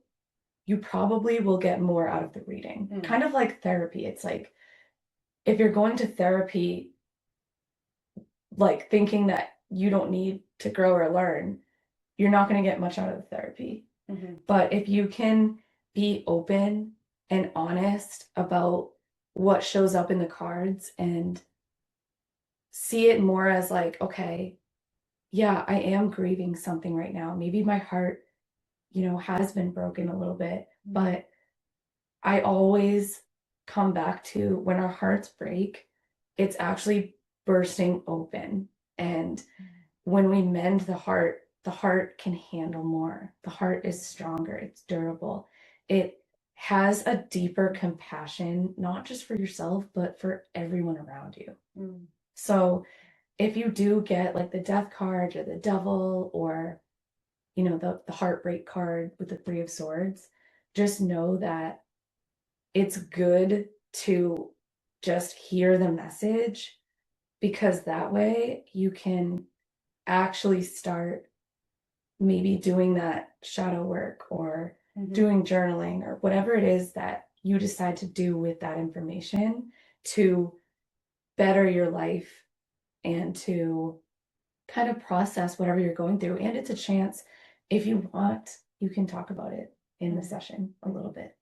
you probably will get more out of the reading. Kind of like therapy. It's like if you're going to therapy, like thinking that you don't need to grow or learn, you're not going to get much out of the therapy. But if you can be open and honest about what shows up in the cards and see it more as like, okay, yeah, I am grieving something right now. Maybe my heart, you know, has been broken a little bit, but I always come back to when our hearts break, it's actually bursting open. And when we mend the heart can handle more. The heart is stronger, it's durable. It has a deeper compassion, not just for yourself, but for everyone around you. So if you do get like the death card or the devil, or the heartbreak card with the 3 of Swords, just know that it's good to just hear the message, because that way you can actually start maybe doing that shadow work, or doing journaling, or whatever it is that you decide to do with that information to better your life and to kind of process whatever you're going through. And it's a chance, if you want, you can talk about it in the session a little bit.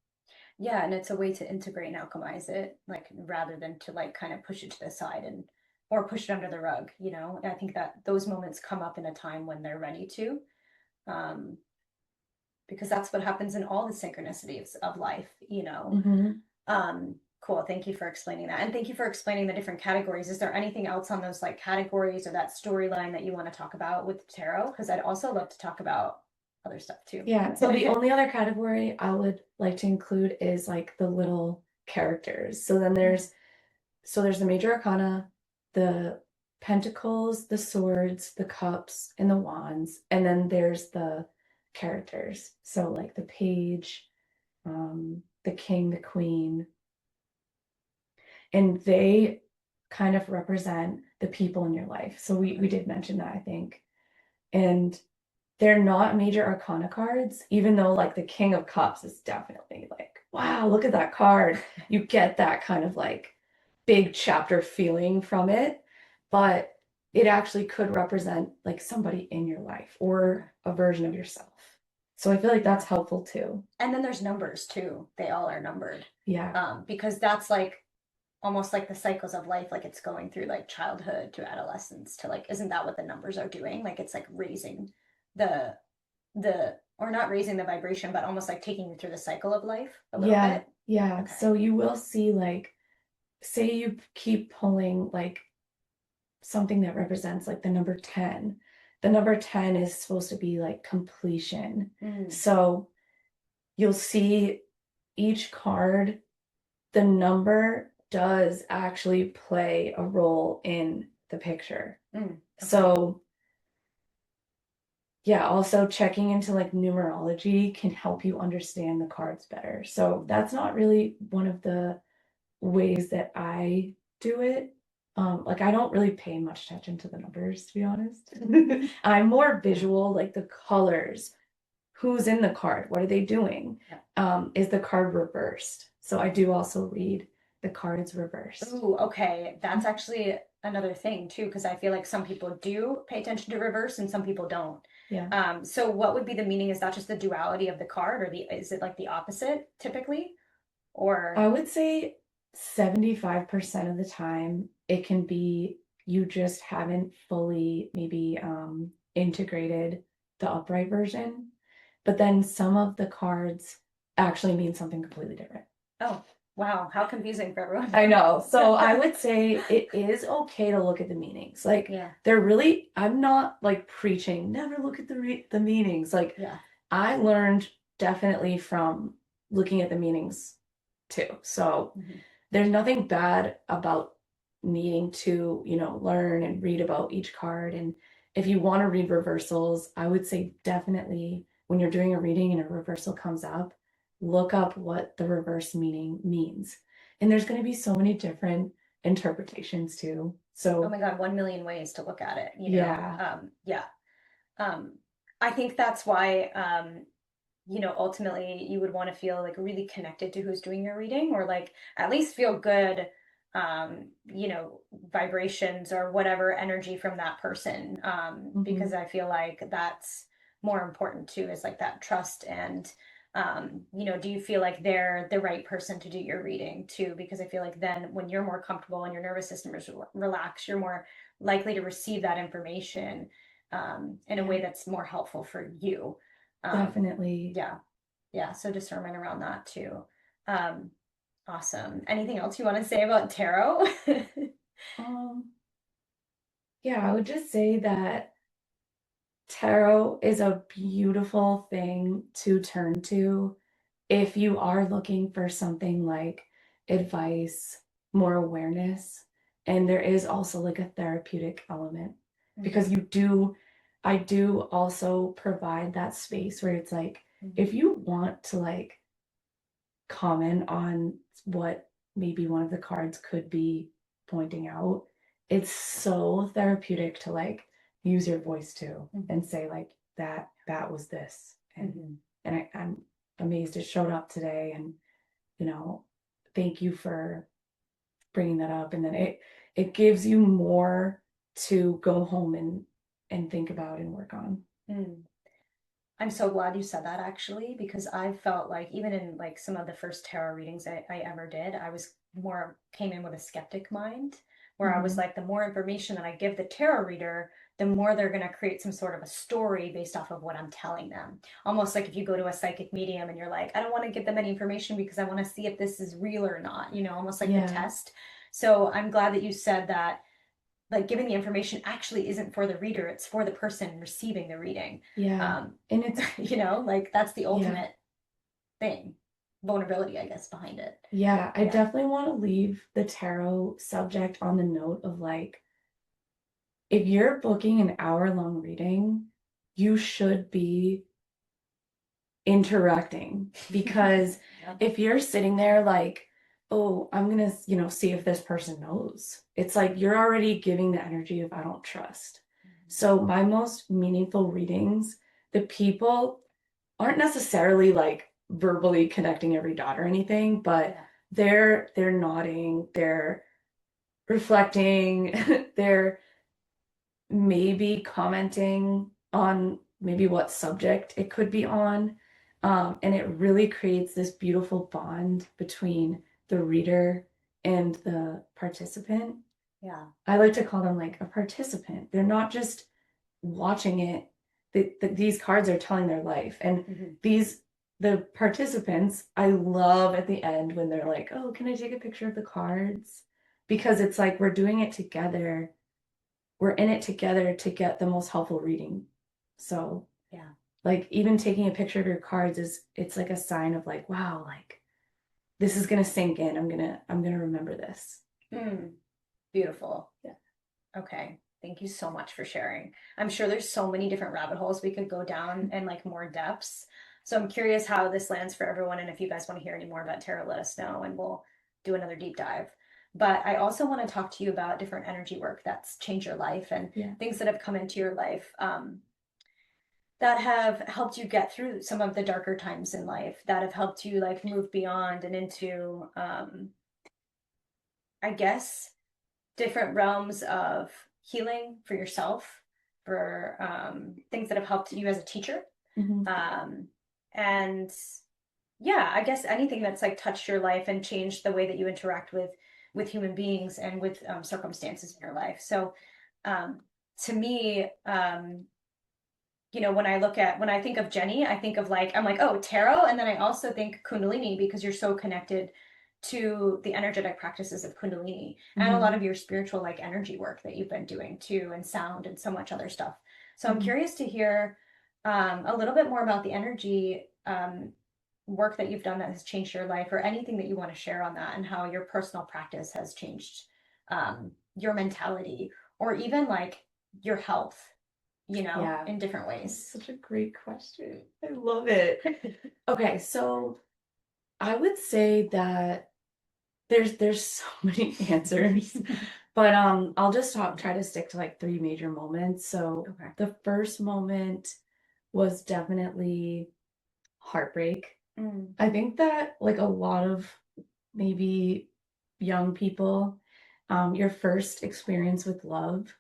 Yeah, and it's a way to integrate and alchemize it, like rather than to like kind of push it to the side and or push it under the rug, And I think that those moments come up in a time when they're ready to, because that's what happens in all the synchronicities of life, Cool. Thank you for explaining that. And thank you for explaining the different categories. Is there anything else on those like categories or that storyline that you want to talk about with tarot? Because I'd also love to talk about other stuff too. Yeah. So the only other category I would like to include is like the little characters. So then there's the major arcana, the pentacles, the swords, the cups, and the wands. And then there's the characters. So like the page, the king, the queen. And they kind of represent the people in your life. So we did mention that, I think. And they're not major arcana cards, even though like the King of Cups is definitely like, wow, look at that card. You get that kind of like big chapter feeling from it. But it actually could represent like somebody in your life or a version of yourself. So I feel like that's helpful too. And then there's numbers too. They all are numbered. Yeah. Because that's like almost like the cycles of life, like it's going through like childhood to adolescence to like, isn't that what the numbers are doing? Like it's like raising the or not raising the vibration, but almost like taking you through the cycle of life a little bit. Yeah. Okay. So you will see, like, say you keep pulling like something that represents like the number 10. The number 10 is supposed to be like completion. So you'll see each card, the number does actually play a role in the picture. Okay. So yeah, also checking into like numerology can help you understand the cards better. So that's not really one of the ways that I do it. Like I don't really pay much attention to the numbers, to be honest. I'm more visual, like the colors, who's in the card, what are they doing? Is the card reversed? So I do also read the cards reversed. Ooh, okay. That's actually another thing too, because I feel like some people do pay attention to reverse and some people don't. Yeah. So what would be the meaning? Is that just the duality of the card, or is it like the opposite typically? Or I would say 75% of the time it can be you just haven't fully maybe integrated the upright version, but then some of the cards actually mean something completely different. Oh, wow, how confusing for everyone. I know. So I would say it is okay to look at the meanings. Like, they're really, I'm not like preaching, never look at the meanings. Like, I learned definitely from looking at the meanings too. So there's nothing bad about needing to, learn and read about each card. And if you want to read reversals, I would say definitely when you're doing a reading and a reversal comes up, look up what the reverse meaning means. And there's going to be so many different interpretations too. So, oh my God, 1,000,000 ways to look at it. I think that's why, ultimately you would want to feel like really connected to who's doing your reading, or like at least feel good, vibrations or whatever energy from that person. Because I feel like that's more important too, is like that trust. And, do you feel like they're the right person to do your reading too? Because I feel like then when you're more comfortable and your nervous system is relaxed, you're more likely to receive that information, in a way that's more helpful for you. Definitely. Yeah. So discernment around that too. Awesome. Anything else you want to say about tarot? Um, yeah, I would just say that tarot is a beautiful thing to turn to if you are looking for something like advice, more awareness, and there is also like a therapeutic element because I do also provide that space where it's like, if you want to like comment on what maybe one of the cards could be pointing out, it's so therapeutic to like use your voice too and say like that was this and I'm amazed it showed up today, and you know, thank you for bringing that up, and then it gives you more to go home and think about and work on. I'm so glad you said that actually, because I felt like even in like some of the first tarot readings I ever did, I was more came in with a skeptic mind where I was like, the more information that I give the tarot reader, the more they're going to create some sort of a story based off of what I'm telling them. Almost like if you go to a psychic medium and you're like, I don't want to give them any information because I want to see if this is real or not, you know, almost like the test. So I'm glad that you said that like giving the information actually isn't for the reader, it's for the person receiving the reading. And it's you know, like that's the ultimate thing, vulnerability, I guess, behind it. I definitely want to leave the tarot subject on the note of like, if you're booking an hour-long reading, you should be interacting, because if you're sitting there like, oh, I'm gonna, you know, see if this person knows, it's like you're already giving the energy of I don't trust. So my most meaningful readings, the people aren't necessarily like verbally connecting every dot or anything, but they're nodding, they're reflecting, they're maybe commenting on maybe what subject it could be on. And it really creates this beautiful bond between the reader and the participant. I like to call them like a participant. They're not just watching it. These cards are telling their life. And the participants, I love at the end when they're like, oh, can I take a picture of the cards? Because it's like we're doing it together. We're in it together to get the most helpful reading. So like even taking a picture of your cards it's like a sign of like, wow, like this is gonna sink in. I'm gonna remember this. Beautiful. Okay. Thank you so much for sharing. I'm sure there's so many different rabbit holes we could go down and like more depths. So I'm curious how this lands for everyone. And if you guys want to hear any more about tarot, let us know and we'll do another deep dive. But I also want to talk to you about different energy work that's changed your life and things that have come into your life that have helped you get through some of the darker times in life, that have helped you like move beyond and into, I guess, different realms of healing for yourself, for things that have helped you as a teacher. And yeah, I guess anything that's like touched your life and changed the way that you interact with human beings and with circumstances in your life. So to me, you know, when I think of Jenny, I think of like, I'm like, oh, tarot. And then I also think Kundalini because you're so connected to the energetic practices of Kundalini and a lot of your spiritual like energy work that you've been doing too, and sound and so much other stuff. So I'm curious to hear a little bit more about the energy work that you've done that has changed your life, or anything that you want to share on that, and how your personal practice has changed your mentality, or even like your health, you know, in different ways. Such a great question. I love it. Okay, so I would say that there's so many answers, but I'll just try to stick to like three major moments. So the first moment was definitely heartbreak. I think that like a lot of maybe young people, your first experience with love,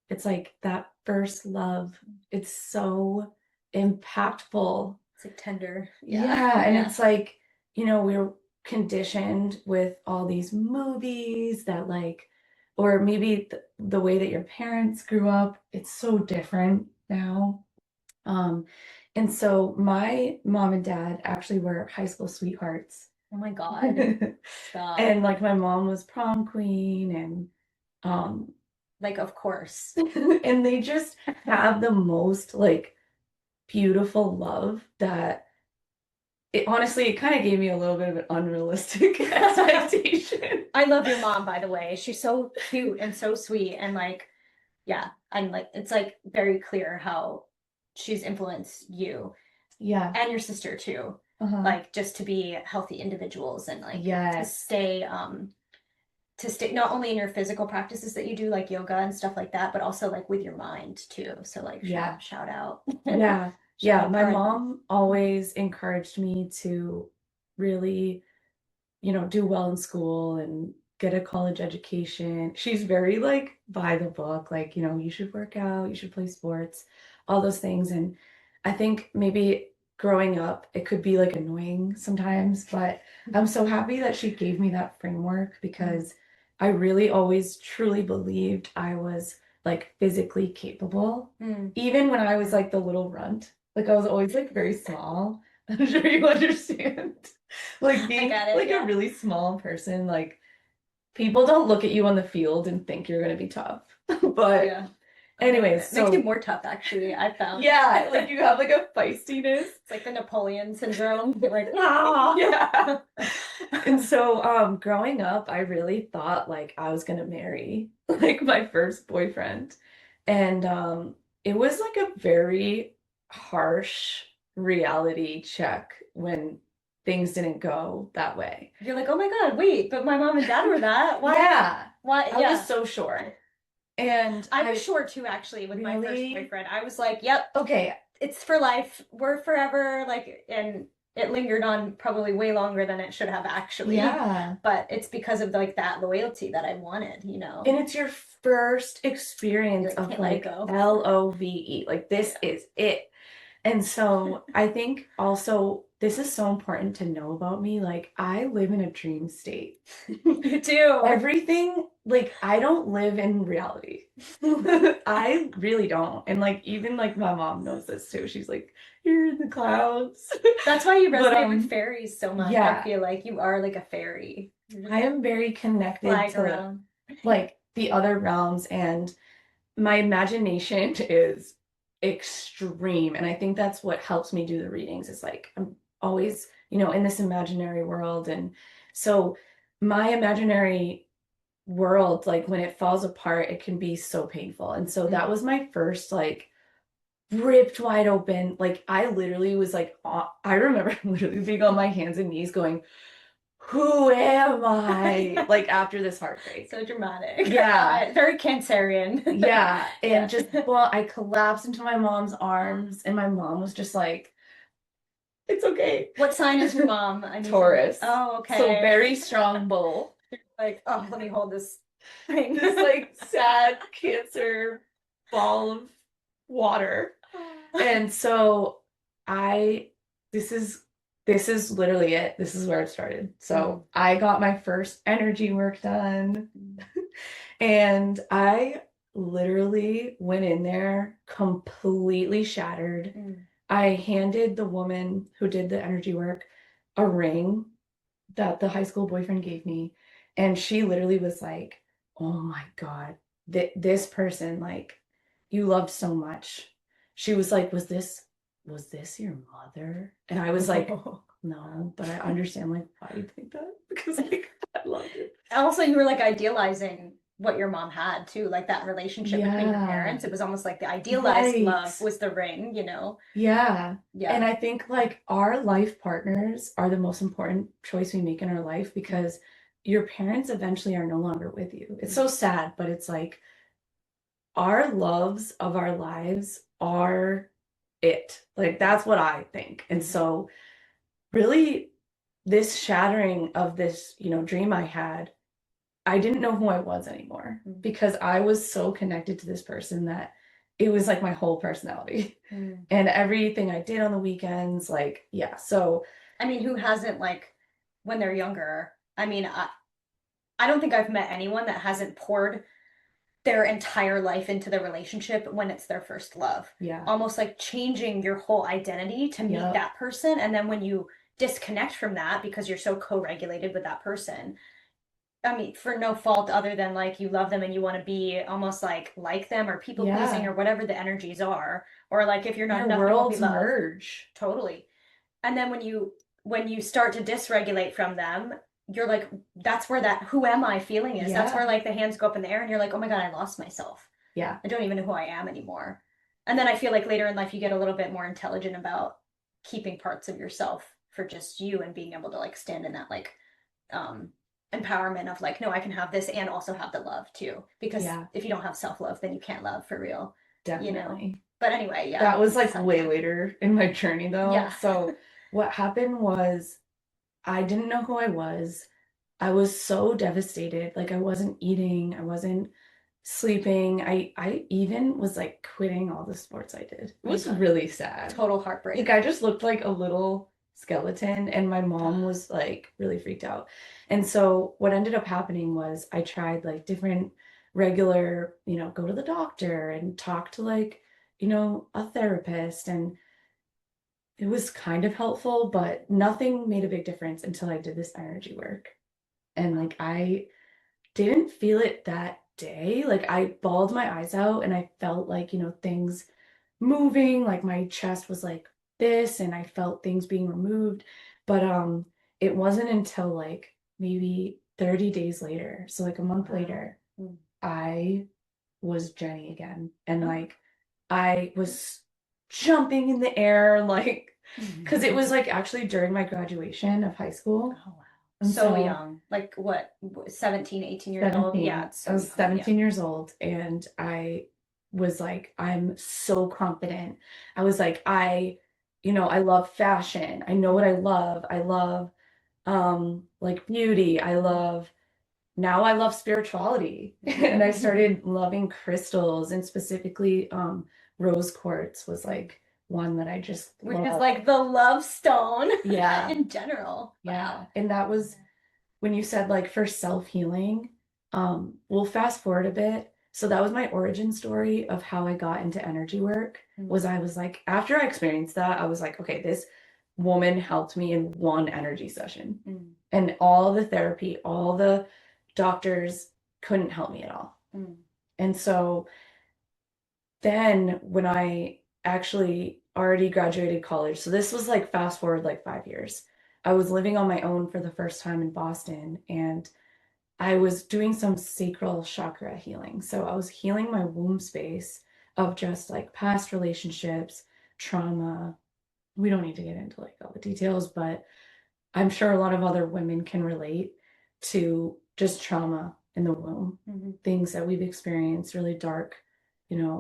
it's like that first love, it's so impactful. It's like tender. And it's like, you know, we're conditioned with all these movies that like, or maybe the way that your parents grew up, it's so different now. And so my mom and dad actually were high school sweethearts. Oh my God. Stop. And like my mom was prom queen and like, of course. and they just have the most like beautiful love that it honestly, it kind of gave me a little bit of an unrealistic expectation. I love your mom, by the way. She's so cute and so sweet. And like, yeah, I'm like, it's like very clear how she's influenced you. Yeah. And your sister too. Like just to be healthy individuals and like to stay not only in your physical practices that you do like yoga and stuff like that, but also like with your mind too. So like shout out. Yeah. My mom always encouraged me to really, do well in school and get a college education. She's very like by the book, like, you should work out, you should play sports, all those things. And I think maybe growing up, it could be like annoying sometimes, but I'm so happy that she gave me that framework because I really always truly believed I was like physically capable. Even when I was like the little runt, like I was always like very small. I'm sure you understand. Like being like a really small person, like people don't look at you on the field and think you're gonna be tough. But anyways, it makes you more tough actually, I found. Yeah, like you have like a feistiness. It's like the Napoleon syndrome. You're like, ah. Yeah. And so growing up, I really thought like I was gonna marry like my first boyfriend. And it was like a very harsh reality check when things didn't go that way. You're like, oh my God, wait, but my mom and dad were that. Why? Yeah. Why? I was so sure. And I was sure too, actually, with my first boyfriend. I was like, yep, okay, it's for life. We're forever. Like, and it lingered on probably way longer than it should have actually. Yeah. But it's because of like that loyalty that I wanted, And it's your first experience of like LOVE. Like this is it. And so I think also this is so important to know about me. Like I live in a dream state. You do. Everything, like I don't live in reality. I really don't. And like even like my mom knows this too. She's like, you're in the clouds. That's why you resonate with fairies so much. Yeah. I feel like you are like a fairy. I am very connected to like the other realms, and my imagination is extreme. And I think that's what helps me do the readings. It's like I'm always, in this imaginary world. And so my imaginary world, like when it falls apart, it can be so painful. And so that was my first like ripped wide open. Like I literally was like, I remember literally being on my hands and knees going, who am I? Like after this heartbreak. So dramatic. Yeah. Very Cancerian. Yeah. And just, well, I collapsed into my mom's arms and my mom was just like, it's okay. What sign is your mom? Taurus. Oh, okay. So very strong bull. Like, oh, let me hold this thing. This like sad Cancer ball of water. And so this is literally it. This is where it started. So I got my first energy work done. And I literally went in there completely shattered. I handed the woman who did the energy work a ring that the high school boyfriend gave me. And she literally was like, oh my God, this person, like, you loved so much. She was like, was this your mother? And I was like, no, but I understand like why you think that, because like I loved it. Also, you were like idealizing what your mom had too, like that relationship between your parents. It was almost like the idealized love was the ring, Yeah. And I think like our life partners are the most important choice we make in our life, because your parents eventually are no longer with you. It's so sad, but it's like our loves of our lives are it. Like that's what I think. And so really this shattering of this, dream I had, I didn't know who I was anymore, because I was so connected to this person that it was like my whole personality and everything I did on the weekends. Like, yeah. So, I mean, who hasn't, like, when they're younger? I mean, I don't think I've met anyone that hasn't poured their entire life into the relationship when it's their first love. Yeah. Almost like changing your whole identity to meet that person. And then when you disconnect from that because you're so co-regulated with that person. I mean, for no fault other than like you love them and you want to be almost like them or people pleasing or whatever the energies are, or like if you're not Your enough, you won't be worlds loved. merge. Totally. And then when you start to dysregulate from them, you're like, that's where that who am I feeling is. That's where like the hands go up in the air and you're like, oh my God, I lost myself. Yeah. I don't even know who I am anymore. And then I feel like later in life you get a little bit more intelligent about keeping parts of yourself for just you and being able to like stand in that like empowerment of like, no, I can have this and also have the love too. Because if you don't have self-love, then you can't love for real. Definitely. You know? But anyway, yeah. That was like way later in my journey though. Yeah. So what happened was I didn't know who I was. I was so devastated. Like I wasn't eating, I wasn't sleeping. I even was like quitting all the sports I did. It was really sad. Total heartbreak. Like I just looked like a little skeleton and my mom was like really freaked out. And so what ended up happening was I tried like different regular, go to the doctor and talk to like, a therapist, and it was kind of helpful, but nothing made a big difference until I did this energy work. And like I didn't feel it that day. Like I bawled my eyes out and I felt like, things moving, like my chest was like this and I felt things being removed. But it wasn't until like maybe 30 days later, so like a month later, I was Jenny again. And like I was jumping in the air, like, because it was like actually during my graduation of high school. Oh, wow. So young, like what, 17, 18 years old? Yeah, I was 17 years old and I was like, I'm so confident. I was like, I love fashion. I know what I love. I love like beauty. Now I love spirituality. And I started loving crystals, and specifically rose quartz was like one that I just which loved. is like the love stone Yeah. in general. Yeah. Wow. And that was when you said like for self-healing. We'll fast forward a bit. So that was my origin story of how I got into energy work. Was I was like, after I experienced that, I was like, okay, this woman helped me in one energy session. And all the therapy, all the doctors couldn't help me at all. And so then when I actually already graduated college, so this was like fast forward like 5 years, I was living on my own for the first time in Boston, and I was doing some sacral chakra healing. So I was healing my womb space of just like past relationships, trauma. We don't need to get into like all the details, but I'm sure a lot of other women can relate to just trauma in the womb, things that we've experienced, really dark,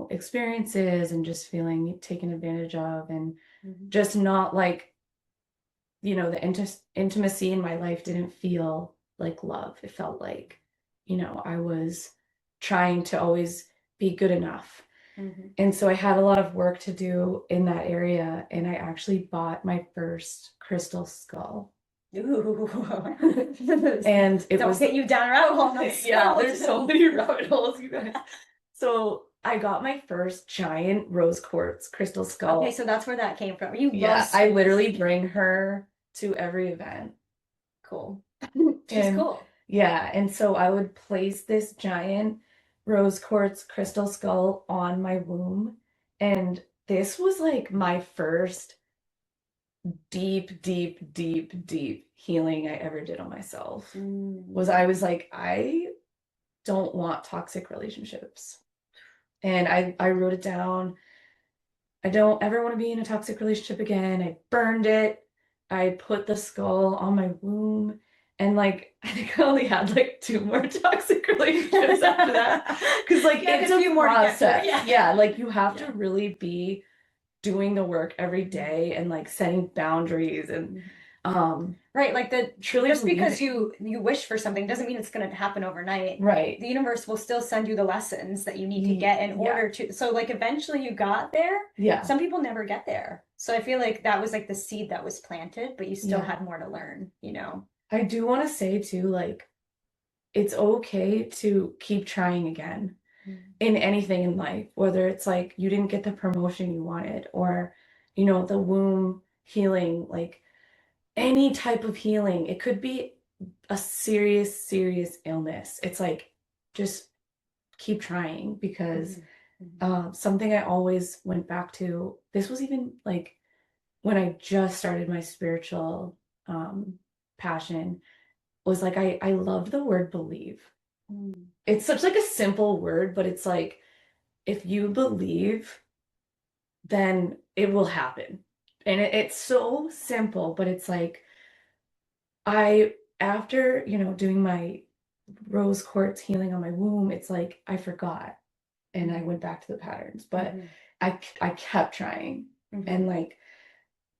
experiences, and just feeling taken advantage of, and just not like, the intimacy in my life didn't feel like love. It felt like, I was trying to always be good enough. And so I had a lot of work to do in that area, and I actually bought my first crystal skull. Ooh. And it Don't get you down a rabbit hole. Yeah, there's so many rabbit holes, you guys. So I got my first giant rose quartz crystal skull. Okay, so that's where that came from. I literally bring her to every event. Cool. She's cool. Yeah, and so I would place this giant rose quartz crystal skull on my womb, and this was like my first deep, deep, deep, deep healing I ever did on myself. I was like, I don't want toxic relationships. And I wrote it down. I don't ever want to be in a toxic relationship again. I burned it. I put the skull on my womb. And like, I think I only had like 2 more toxic relationships after that. Because like, it's a few process. Yeah, like you have to really be doing the work every day and like setting boundaries and right, like just because you wish for something doesn't mean it's going to happen overnight. Right. The universe will still send you the lessons that you need to get in order to, so like eventually you got there. Yeah. Some people never get there. So I feel like that was like the seed that was planted, but you still had more to learn, I do want to say too, like, it's okay to keep trying again in anything in life, whether it's like you didn't get the promotion you wanted, or, the womb healing, like any type of healing. It could be a serious, serious illness. It's like, just keep trying, because something I always went back to, this was even like when I just started my spiritual passion, was like, I loved the word believe. It's such like a simple word, but it's like, if you believe, then it will happen. And it's so simple, but it's like, after, doing my rose quartz healing on my womb, it's like I forgot and I went back to the patterns, but I kept trying. And like,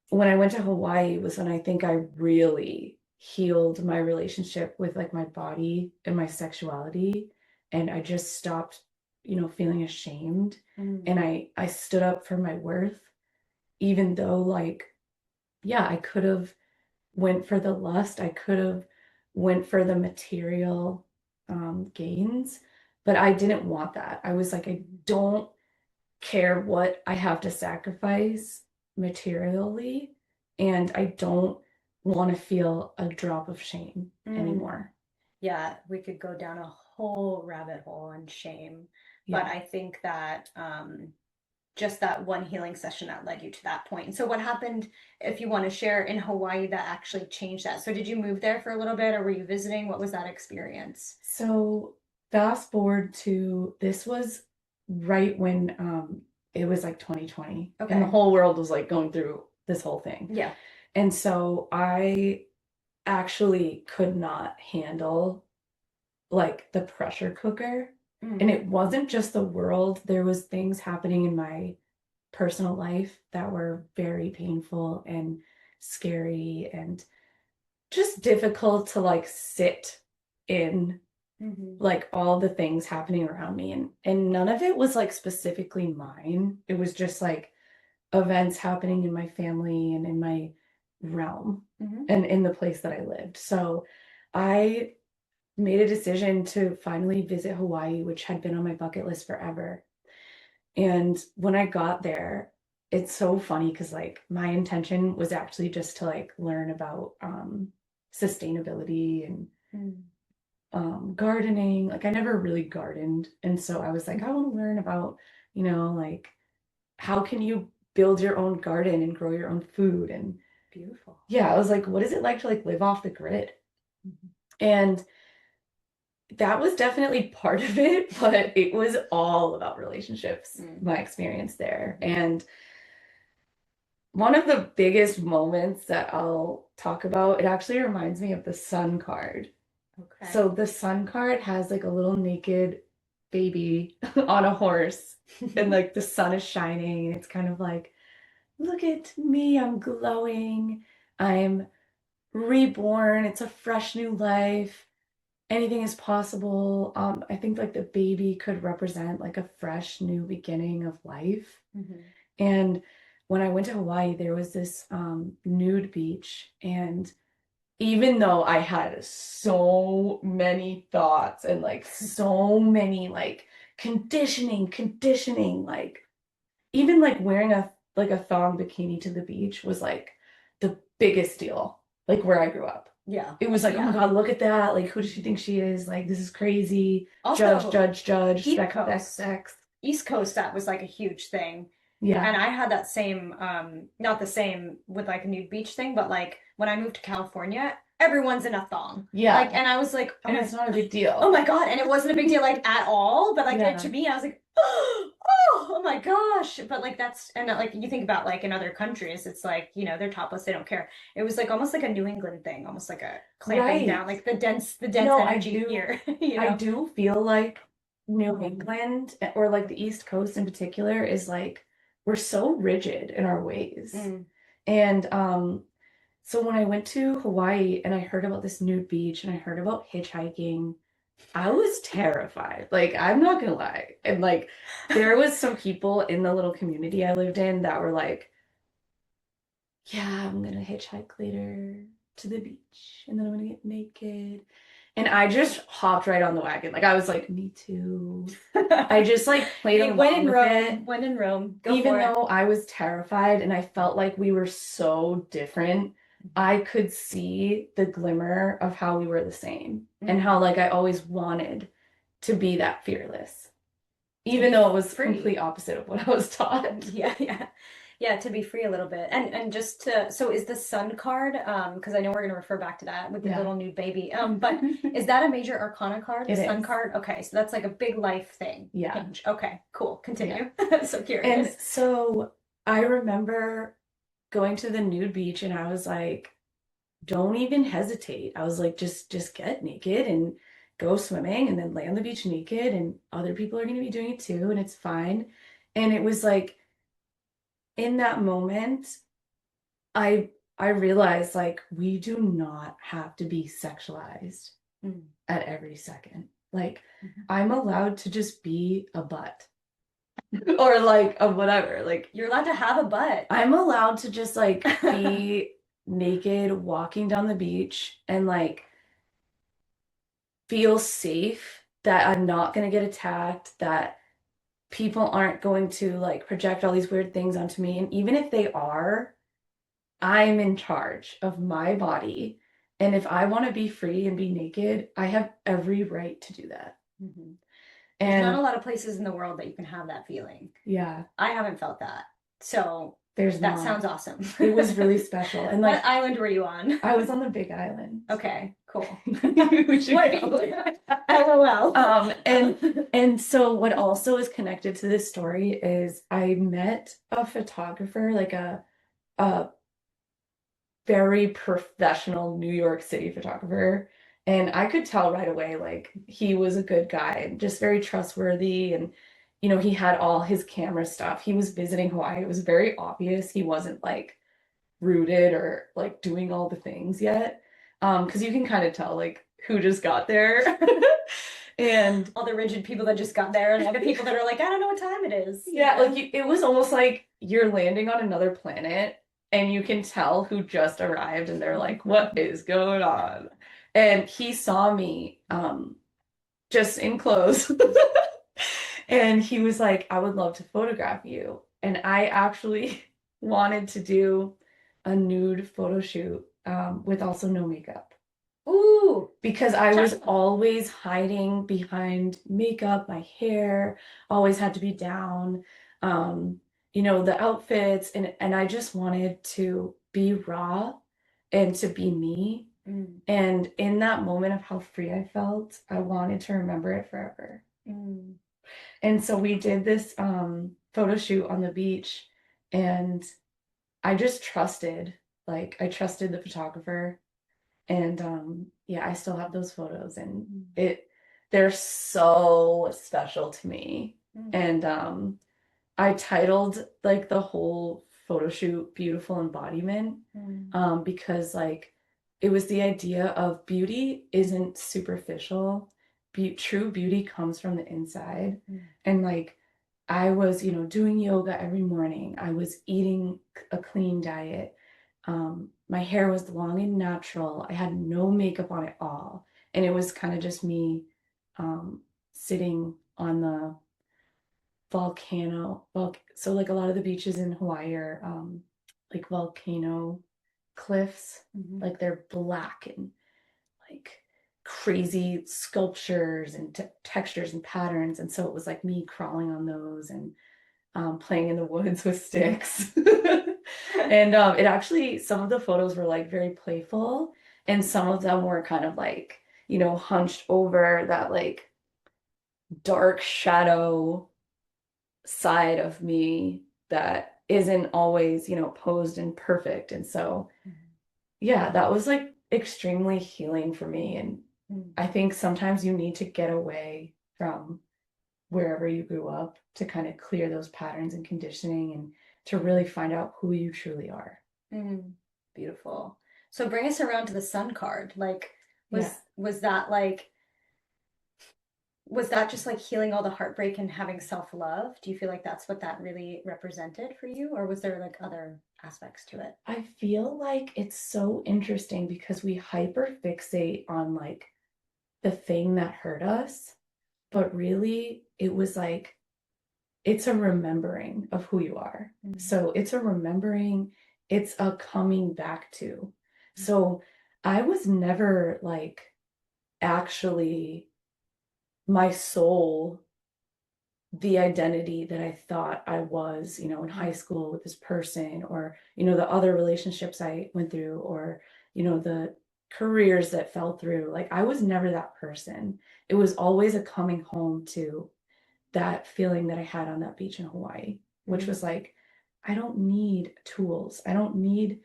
when I went to Hawaii was when I think I really healed my relationship with like my body and my sexuality. And I just stopped, feeling ashamed. And I stood up for my worth, even though like, yeah, I could have went for the lust. I could have went for the material gains, but I didn't want that. I was like, I don't care what I have to sacrifice materially, and I don't want to feel a drop of shame anymore. Yeah, we could go down a whole rabbit hole on shame, but I think that just that one healing session that led you to that point. And so what happened, if you want to share, in Hawaii that actually changed that? So did you move there for a little bit, or were you visiting? What was that experience? So fast forward to, this was right when it was like 2020. Okay. And the whole world was like going through this whole thing. Yeah. And so I actually could not handle like the pressure cooker. And it wasn't just the world. There was things happening in my personal life that were very painful and scary and just difficult to like sit in, like all the things happening around me. And none of it was like specifically mine. It was just like events happening in my family and in my realm and in the place that I lived. So I made a decision to finally visit Hawaii, which had been on my bucket list forever. And when I got there, it's so funny because like my intention was actually just to like learn about sustainability and gardening. Like I never really gardened. And so I was like, I want to learn about, like how can you build your own garden and grow your own food. And beautiful. Yeah, I was like, what is it like to like live off the grid? And that was definitely part of it, but it was all about relationships, my experience there. And one of the biggest moments that I'll talk about, it actually reminds me of the sun card. Okay. So the sun card has like a little naked baby on a horse and like the sun is shining and it's kind of like, look at me, I'm glowing, I'm reborn, it's a fresh new life, anything is possible. I think like the baby could represent like a fresh new beginning of life. And when I went to Hawaii, there was this nude beach, and even though I had so many thoughts and like so many like conditioning, like even like wearing a thong bikini to the beach was like the biggest deal, like where I grew up. Yeah. It was like, oh my God, look at that. Like, who does she think she is? Like, this is crazy. Also, judge, sex. East Coast, that was like a huge thing. Yeah. And I had that same, not the same with like a nude beach thing, but like when I moved to California, everyone's in a thong. Yeah. Like, and I was like, and it's not a big deal. Oh my God. And it wasn't a big deal like at all. But like to me, I was like, oh my gosh. But like and like you think about like in other countries, it's like, they're topless, they don't care. It was like almost like a New England thing, almost like a clamping down, like the dense energy here. I do feel like New England or like the East Coast in particular is like, we're so rigid in our ways. And so when I went to Hawaii and I heard about this nude beach and I heard about hitchhiking, I was terrified. Like, I'm not gonna lie. And like, there was some people in the little community I lived in that were like, yeah, I'm gonna hitchhike later to the beach and then I'm gonna get naked. And I just hopped right on the wagon. Like, I was like, me too. I just like played along with it. When in Rome. Even though I was terrified and I felt like we were so different. I could see the glimmer of how we were the same and how like I always wanted to be that fearless, even though it was complete opposite of what I was taught. Yeah, to be free a little bit. And just to, so is the sun card, because I know we're going to refer back to that with the little nude baby. But is that a major arcana card? The sun card? Okay, so that's like a big life thing. Yeah. Hinge. Okay, cool. Continue. So curious. And so I remember going to the nude beach and I was like, don't even hesitate. I was like, just get naked and go swimming and then lay on the beach naked, and other people are going to be doing it too, and it's fine. And it was like, in that moment, I realized like we do not have to be sexualized at every second. Like I'm allowed to just be a butt. Or like a whatever. Like you're allowed to have a butt. I'm allowed to just like be naked walking down the beach and like feel safe that I'm not going to get attacked, that people aren't going to like project all these weird things onto me. And even if they are, I'm in charge of my body. And if I want to be free and be naked, I have every right to do that. And there's not a lot of places in the world that you can have that feeling. Yeah. I haven't felt that. So that sounds awesome. It was really special. And like, what island were you on? I was on the Big Island. Okay, cool. What? LOL. And so what also is connected to this story is I met a photographer, like a very professional New York City photographer. And I could tell right away, like, he was a good guy and just very trustworthy. And, you know, he had all his camera stuff. He was visiting Hawaii. It was very obvious he wasn't like rooted or like doing all the things yet. Because you can kind of tell like who just got there. And all the rigid people that just got there, and all the people that are like, I don't know what time it is. Yeah, like it was almost like you're landing on another planet and you can tell who just arrived and they're like, what is going on? And he saw me just in clothes. And he was like, I would love to photograph you. And I actually wanted to do a nude photo shoot with also no makeup. Ooh, because I was always hiding behind makeup, my hair always had to be down, you know, the outfits, and I just wanted to be raw and to be me. And in that moment of how free I felt, I wanted to remember it forever. And so we did this photo shoot on the beach, and I just trusted, like I trusted the photographer. And yeah, I still have those photos, and they're so special to me. And I titled like the whole photo shoot Beautiful Embodiment, because like it was the idea of beauty isn't superficial. True beauty comes from the inside. And like I was, you know, doing yoga every morning. I was eating a clean diet. My hair was long and natural. I had no makeup on at all. And it was kind of just me sitting on the volcano. So like a lot of the beaches in Hawaii are like volcano cliffs. Like they're black and like crazy sculptures and textures and patterns. And so it was like me crawling on those and playing in the woods with sticks. And it actually, some of the photos were like very playful, and some of them were kind of like, you know, hunched over that like dark shadow side of me that isn't always, you know, posed and perfect. And so, yeah, that was like extremely healing for me. And I think sometimes you need to get away from wherever you grew up to kind of clear those patterns and conditioning and to really find out who you truly are. Beautiful. So bring us around to the sun card. Like, was that like, was that just like healing all the heartbreak and having self-love? Do you feel like that's what that really represented for you? Or was there like other aspects to it? I feel like it's so interesting because we hyper fixate on like the thing that hurt us, but really it was like, it's a remembering of who you are. So it's a remembering, it's a coming back to. So I was never like actually my soul, the identity that I thought I was, you know, in high school with this person, or, you know, the other relationships I went through, or, you know, the careers that fell through. Like I was never that person. It was always a coming home to that feeling that I had on that beach in Hawaii, which was like, I don't need tools. I don't need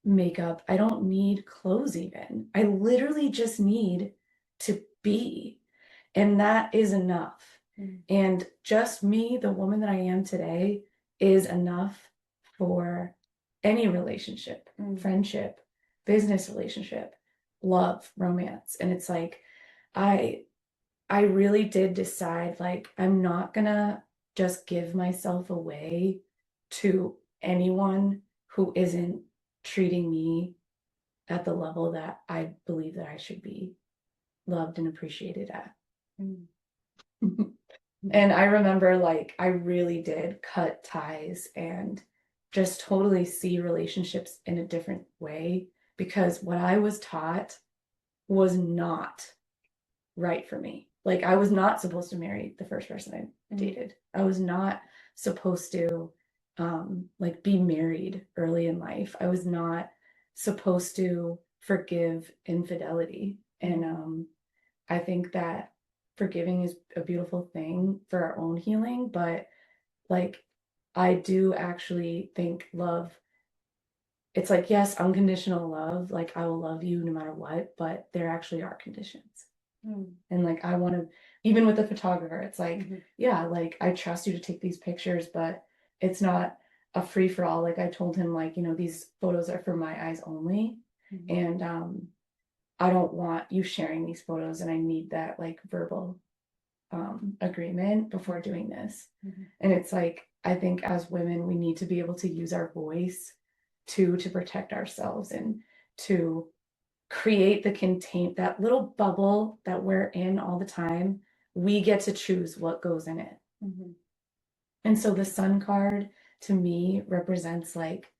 makeup. I don't need clothes even. I literally just need to be. And that is enough. And just me, the woman that I am today, is enough for any relationship, friendship, business relationship, love, romance. And it's like, I really did decide, like, I'm not gonna just give myself away to anyone who isn't treating me at the level that I believe that I should be loved and appreciated at. And I remember, like, I really did cut ties and just totally see relationships in a different way, because what I was taught was not right for me. Like, I was not supposed to marry the first person I dated. I was not supposed to like be married early in life. I was not supposed to forgive infidelity. And I think that forgiving is a beautiful thing for our own healing, but like I do actually think love, it's like, yes, unconditional love, like I will love you no matter what, but there actually are conditions. And like I want to, even with the photographer, it's like, yeah, like I trust you to take these pictures, but it's not a free for all. Like I told him, like, you know, these photos are for my eyes only. And I don't want you sharing these photos, and I need that like verbal agreement before doing this. And it's like, I think as women, we need to be able to use our voice to protect ourselves and to create that little bubble that we're in all the time. We get to choose what goes in it. And so the sun card to me represents like,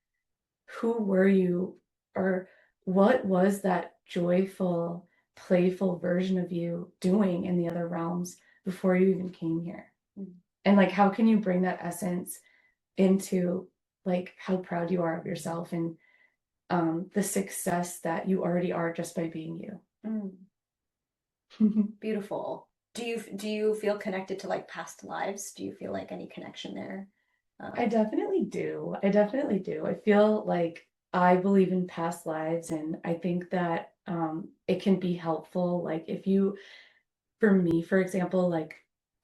who were you, or what was that joyful, playful version of you doing in the other realms before you even came here? And like, how can you bring that essence into like how proud you are of yourself, and the success that you already are just by being you. Beautiful. Do you feel connected to like past lives? Do you feel like any connection there? I definitely do. I feel like I believe in past lives, and I think that it can be helpful. Like if you, for me, for example, like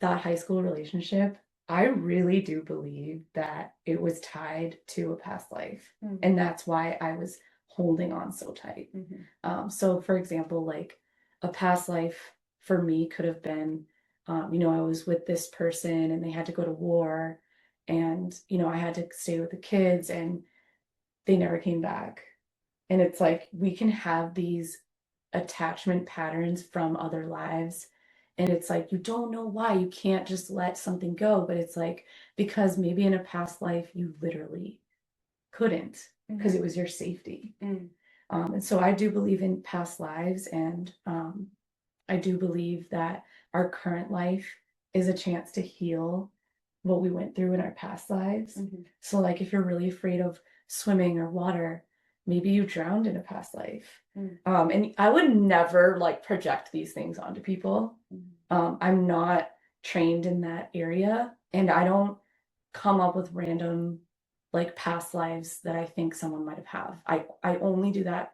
that high school relationship, I really do believe that it was tied to a past life. And that's why I was holding on so tight. So for example, like a past life for me could have been, you know, I was with this person and they had to go to war, and, you know, I had to stay with the kids and they never came back. And it's like, we can have these attachment patterns from other lives. And it's like, you don't know why. You can't just let something go. But it's like, because maybe in a past life, you literally couldn't, because it was your safety. And so I do believe in past lives. And I do believe that our current life is a chance to heal what we went through in our past lives. So like if you're really afraid of swimming or water, maybe you drowned in a past life. And I would never like project these things onto people. I'm not trained in that area, and I don't come up with random like past lives that I think someone might have. I only do that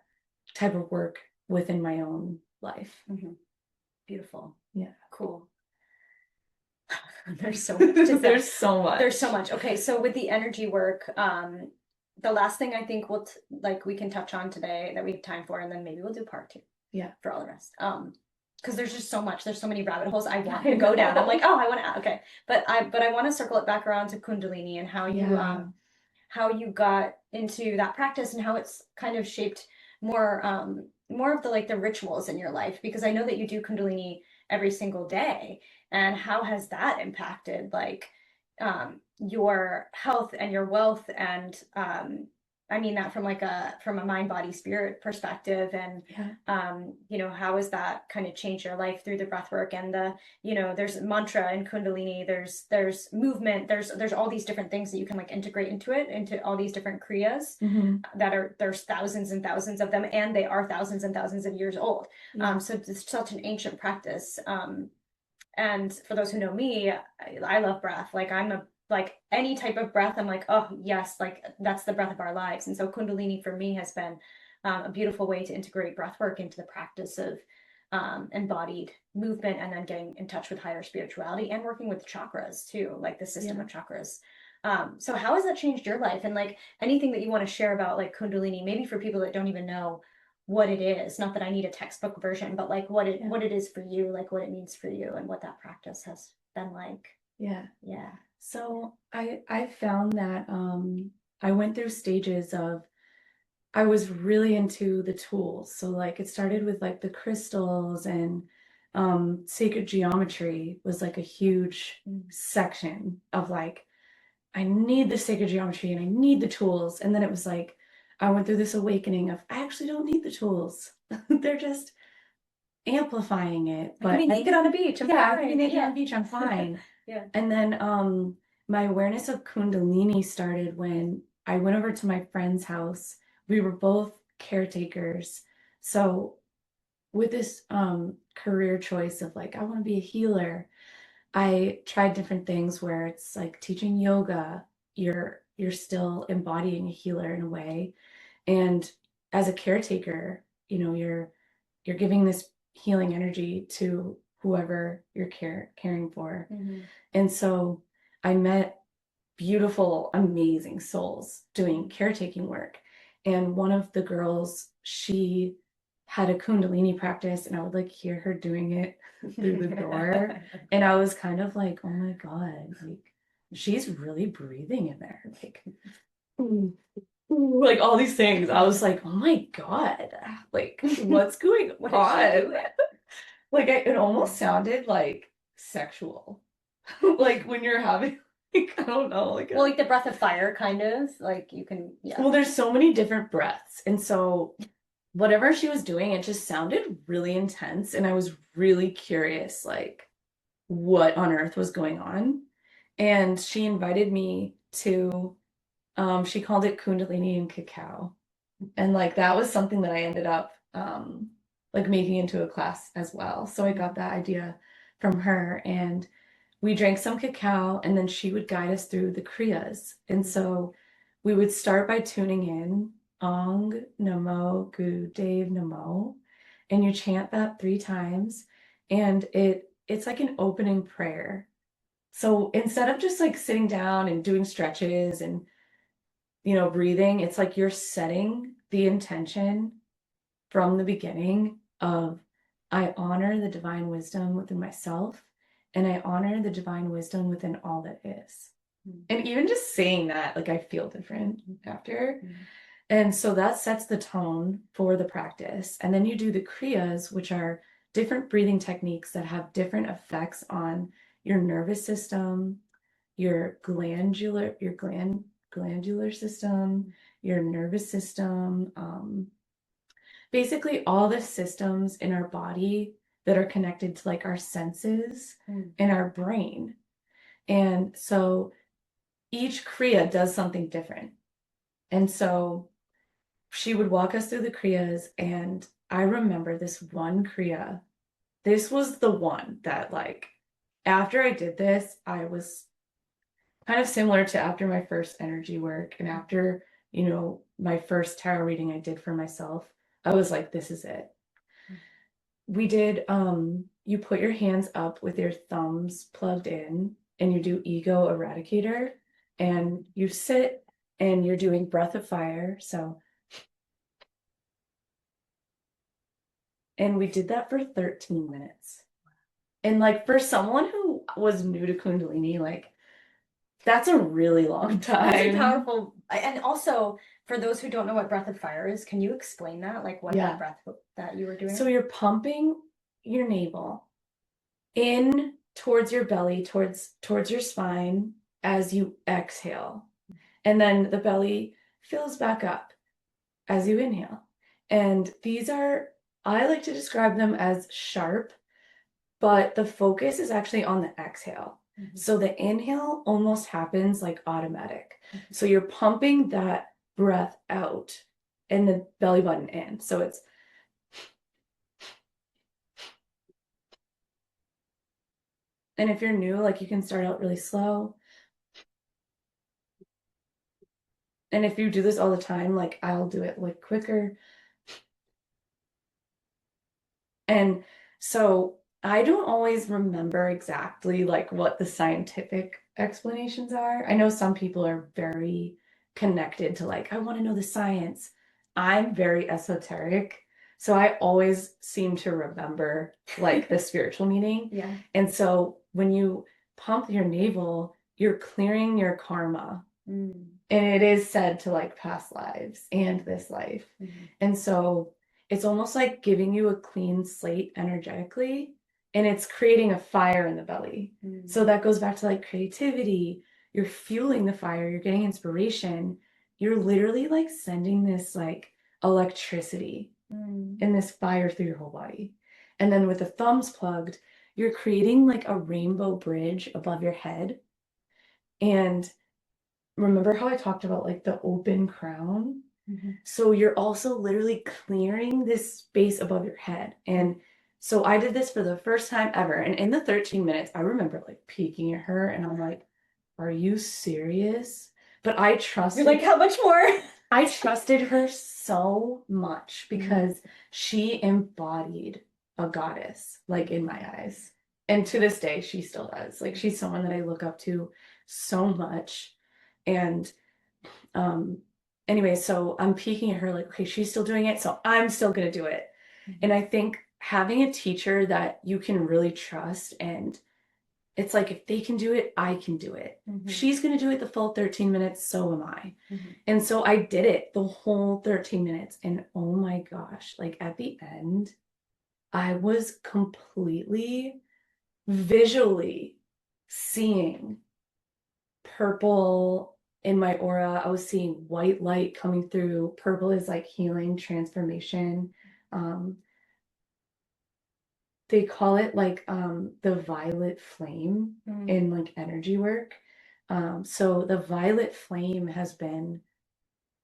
type of work within my own life. Beautiful. Yeah. Cool. There's so much. There's so much. There's so much. Okay, so with the energy work, the last thing I think we can touch on today that we have time for, and then maybe we'll do part 2. Yeah. For all the rest. Because there's just so much. There's so many rabbit holes I want to go down. I'm like, oh, I want to. Okay, but I want to circle it back around to Kundalini and how you got into that practice and how it's kind of shaped more of the like the rituals in your life, because I know that you do Kundalini every single day. And how has that impacted like your health and your wealth and I mean that from from a mind, body, spirit perspective. And, how has that kind of changed your life through the breath work and there's mantra and Kundalini, there's movement, there's all these different things that you can like integrate into all these different kriyas there's thousands and thousands of them, and they are thousands and thousands of years old. So it's such an ancient practice. And for those who know me, I love breath. Like like any type of breath, I'm like, oh yes, like that's the breath of our lives. And so Kundalini for me has been a beautiful way to integrate breath work into the practice of embodied movement, and then getting in touch with higher spirituality and working with chakras too, like the system of chakras. So how has that changed your life? And like anything that you want to share about like Kundalini, maybe for people that don't even know what it is, not that I need a textbook version, but like what it is for you, like what it means for you and what that practice has been like. Yeah. Yeah. So I found that I went through stages of, I was really into the tools. So like it started with like the crystals, and sacred geometry was like a huge section of like, I need the sacred geometry and I need the tools. And then it was like, I went through this awakening of, I actually don't need the tools. They're just amplifying it. But I can be naked on a beach. I can be naked on a beach. I'm fine. Yeah. And then my awareness of Kundalini started when I went over to my friend's house. We were both caretakers. So with this career choice of like, I want to be a healer, I tried different things where it's like teaching yoga. You're still embodying a healer in a way. And as a caretaker, you're giving this healing energy to whoever you're caring for. And so I met beautiful, amazing souls doing caretaking work. And one of the girls, she had a Kundalini practice, and I would like hear her doing it through the door. And I was kind of like, oh my God, like she's really breathing in there. Like all these things. I was like, oh my God, like what's going on? Like it almost sounded like sexual. Like when you're having like, I don't know, like well, like the breath of fire kind of, like you can Well, there's so many different breaths. And so whatever she was doing, it just sounded really intense. And I was really curious, like what on earth was going on. And she invited me to she called it Kundalini and cacao. And like that was something that I ended up like making into a class as well. So I got that idea from her, and we drank some cacao, and then she would guide us through the kriyas. And so we would start by tuning in Ong Namo Gu Dev Namo, and you chant that 3 times, and it's like an opening prayer. So instead of just like sitting down and doing stretches and breathing, it's like you're setting the intention from the beginning of, I honor the divine wisdom within myself, and I honor the divine wisdom within all that is. And even just saying that, like I feel different after. And so that sets the tone for the practice. And then you do the kriyas, which are different breathing techniques that have different effects on your nervous system, your glandular system, your nervous system, basically all the systems in our body that are connected to like our senses and our brain. And so each kriya does something different. And so she would walk us through the kriyas, and I remember this one kriya. This was the one that like, after I did this, I was kind of similar to after my first energy work and after, my first tarot reading I did for myself. I was like, this is it. We did, you put your hands up with your thumbs plugged in, and you do ego eradicator, and you sit and you're doing breath of fire. And we did that for 13 minutes. And like for someone who was new to Kundalini, like that's a really long time. That's a powerful. And also, for those who don't know what breath of fire is, can you explain that? Like what that breath that you were doing? So you're pumping your navel in towards your belly, towards your spine as you exhale. And then the belly fills back up as you inhale. And these are, I like to describe them as sharp, but the focus is actually on the exhale. Mm-hmm. So the inhale almost happens like automatic. Mm-hmm. So you're pumping that breath out and the belly button in. So it's and if you're new, like you can start out really slow. And if you do this all the time, like I'll do it like quicker. And so I don't always remember exactly like what the scientific explanations are. I know some people are very connected to like, I want to know the science. I'm very esoteric. So I always seem to remember like the spiritual meaning. Yeah. And so when you pump your navel, you're clearing your karma. Mm. And it is said to like past lives and this life. Mm-hmm. And so it's almost like giving you a clean slate energetically, and it's creating a fire in the belly. Mm. So that goes back to like creativity. You're fueling the fire, you're getting inspiration. You're literally like sending this like electricity and this fire through your whole body. And then with the thumbs plugged, you're creating like a rainbow bridge above your head. And remember how I talked about like the open crown? Mm-hmm. So you're also literally clearing this space above your head. And so I did this for the first time ever. And in the 13 minutes, I remember like peeking at her and I'm like, are you serious? But I trusted. You're like, how much more? I trusted her so much because she embodied a goddess, like in my eyes. And to this day, she still does. Like she's someone that I look up to so much. And anyway, so I'm peeking at her like, okay, she's still doing it, so I'm still gonna do it. Mm-hmm. And I think having a teacher that you can really trust, and it's like, if they can do it, I can do it. Mm-hmm. She's gonna do it the full 13 minutes, so am I. Mm-hmm. And so I did it the whole 13 minutes. And oh my gosh, like at the end, I was completely visually seeing purple in my aura. I was seeing white light coming through. Purple is like healing, transformation. They call it like the violet flame in like energy work. So the violet flame has been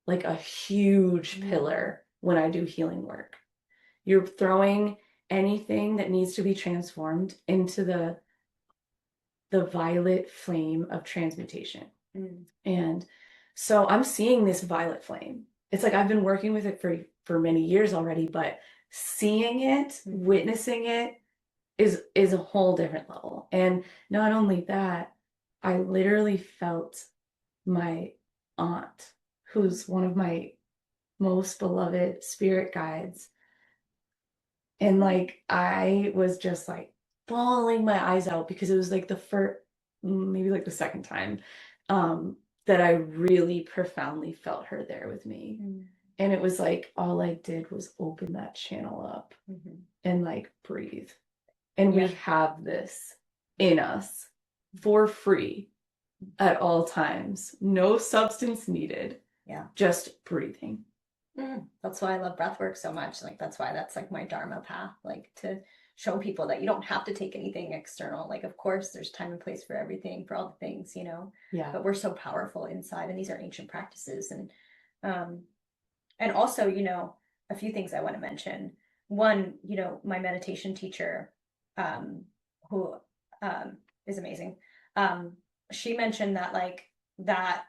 like a huge pillar when I do healing work. You're throwing anything that needs to be transformed into the violet flame of transmutation. And so I'm seeing this violet flame. It's like I've been working with it for many years already, but seeing it, witnessing it is a whole different level. And not only that, I literally felt my aunt, who's one of my most beloved spirit guides. And like I was just like bawling my eyes out because it was like the first, maybe like the second time that I really profoundly felt her there with me. And it was like all I did was open that channel up and like breathe. And we have this in us for free at all times. No substance needed. Yeah. Just breathing. That's why I love breath work so much. Like that's why that's like my dharma path, like to show people that you don't have to take anything external. Like, of course, there's time and place for everything, for all the things, you know. Yeah. But we're so powerful inside, and these are ancient practices. And also, you know, a few things I want to mention. One, you know, my meditation teacher, who is amazing. She mentioned that like that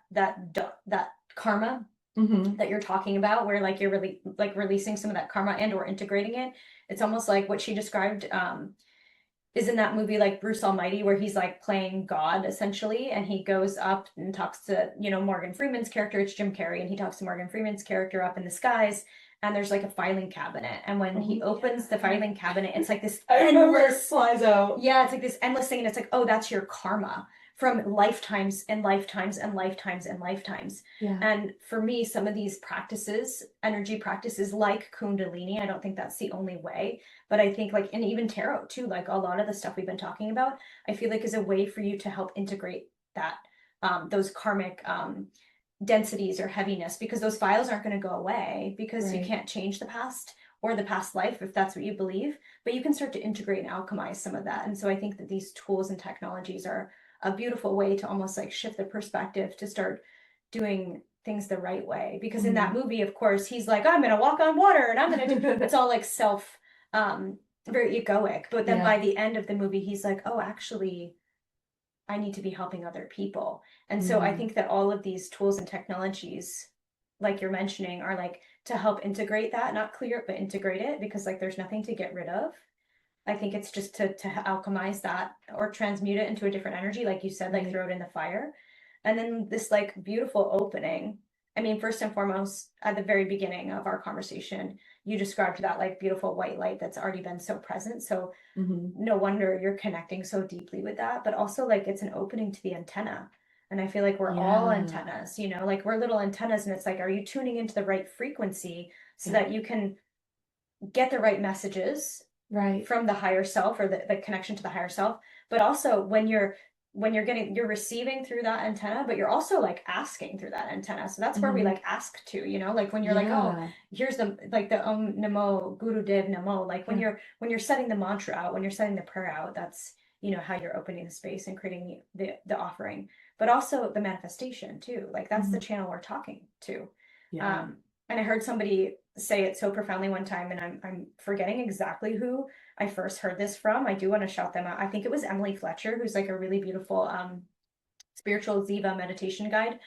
karma that you're talking about, where like you're really like releasing some of that karma and or integrating it. It's almost like what she described is in that movie like Bruce Almighty, where he's like playing God essentially, and he goes up and talks to, you know, Morgan Freeman's character, it's Jim Carrey, and he talks to Morgan Freeman's character up in the skies, and there's like a filing cabinet, and when he opens the filing cabinet, it's like this endless flies out. Yeah, it's like this endless thing, and it's like, oh, that's your karma from lifetimes and lifetimes and lifetimes and lifetimes. Yeah. And for me, some of these practices, energy practices like Kundalini, I don't think that's the only way, but I think like, and even tarot too, like a lot of the stuff we've been talking about, I feel like is a way for you to help integrate that, those karmic densities or heaviness, because those files aren't going to go away, because you Right. can't change the past or the past life if that's what you believe, but you can start to integrate and alchemize some of that. And so I think that these tools and technologies are a beautiful way to almost like shift the perspective to start doing things the right way. Because in that movie, of course, he's like, I'm going to walk on water and I'm going to do, it's all like self, very egoic. But then by the end of the movie, he's like, oh, actually, I need to be helping other people. And so I think that all of these tools and technologies, like you're mentioning, are like to help integrate that, not clear it, but integrate it, because like there's nothing to get rid of. I think it's just to alchemize that or transmute it into a different energy, like you said, like throw it in the fire. And then this like beautiful opening. I mean, first and foremost, at the very beginning of our conversation, you described that like beautiful white light that's already been so present. So no wonder you're connecting so deeply with that. But also like it's an opening to the antenna. And I feel like we're all antennas, you know, like we're little antennas, and it's like, are you tuning into the right frequency so that you can get the right messages from the higher self, or the connection to the higher self? But also you're receiving through that antenna, but you're also like asking through that antenna. So that's where we like ask to, you know, like when you're like, oh, here's the like the Om Namo Guru Dev Namo, like when you're setting the mantra out, when you're setting the prayer out, that's, you know, how you're opening the space and creating the offering. But also the manifestation too, like that's the channel we're talking to. And I heard somebody say it so profoundly one time, and I'm forgetting exactly who I first heard this from. I do want to shout them out. I think it was Emily Fletcher, who's like a really beautiful spiritual Ziva meditation guide,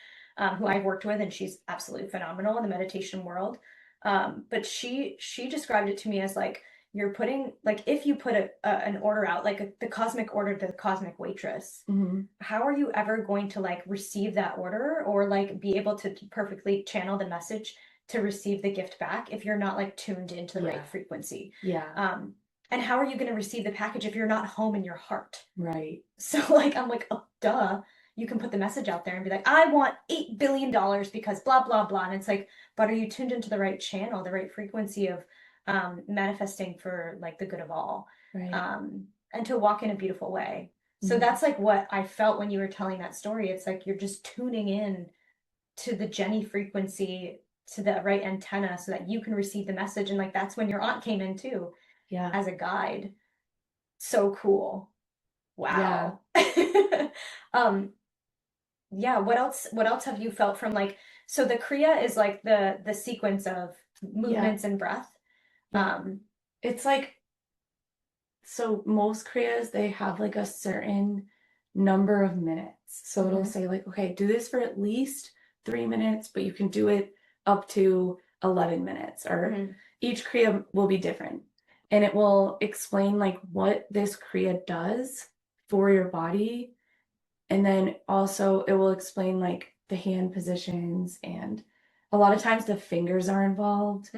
who I've worked with, and she's absolutely phenomenal in the meditation world. But she described it to me as like, you're putting, like, if you put an order out, like the cosmic order to the cosmic waitress, how are you ever going to like receive that order, or like be able to perfectly channel the message to receive the gift back if you're not like tuned into the right frequency? And how are you going to receive the package if you're not home in your heart? So like, I'm like, oh, duh. You can put the message out there and be like, I want $8 billion because blah, blah, blah. And it's like, but are you tuned into the right channel, the right frequency of manifesting for like the good of all? And to walk in a beautiful way. So that's like what I felt when you were telling that story. It's like you're just tuning in to the Jenny frequency, to the right antenna, so that you can receive the message. And like that's when your aunt came in too, as a guide. So cool. Wow. Yeah, what else have you felt from like, so the Kriya is like the sequence of movements and breath. It's like, so most Kriyas, they have like a certain number of minutes. So it'll say like, okay, do this for at least 3 minutes, but you can do it up to 11 minutes, or each Kriya will be different. And it will explain like what this Kriya does for your body. And then also it will explain like the hand positions, and a lot of times the fingers are involved,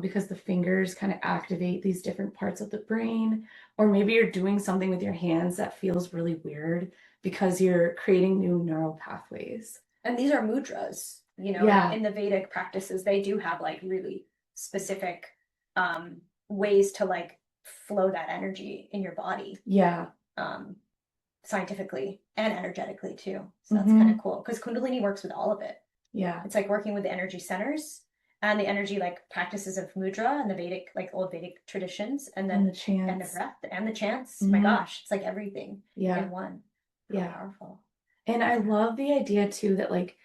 because the fingers kind of activate these different parts of the brain. Or maybe you're doing something with your hands that feels really weird because you're creating new neural pathways. And these are mudras, you know, in the Vedic practices, they do have like really specific ways to like flow that energy in your body. Scientifically and energetically too. So that's kind of cool, because Kundalini works with all of it. It's like working with the energy centers and the energy like practices of mudra and the Vedic, like old Vedic traditions, and then the chants and the breath and the chants. My gosh, it's like everything in one. Really powerful. And I love the idea too that like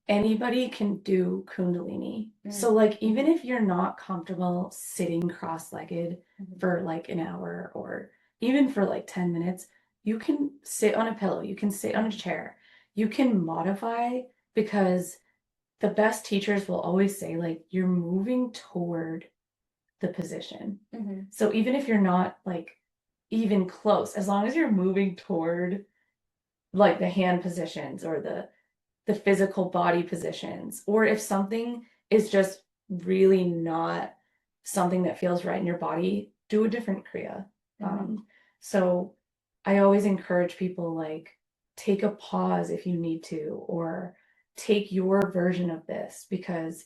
anybody can do Kundalini. So like even if you're not comfortable sitting cross-legged for like an hour, or even for like 10 minutes, you can sit on a pillow, you can sit on a chair, you can modify, because the best teachers will always say like you're moving toward the position. So even if you're not like even close, as long as you're moving toward like the hand positions or the physical body positions, or if something is just really not something that feels right in your body, do a different Kriya. So I always encourage people like take a pause if you need to, or take your version of this, because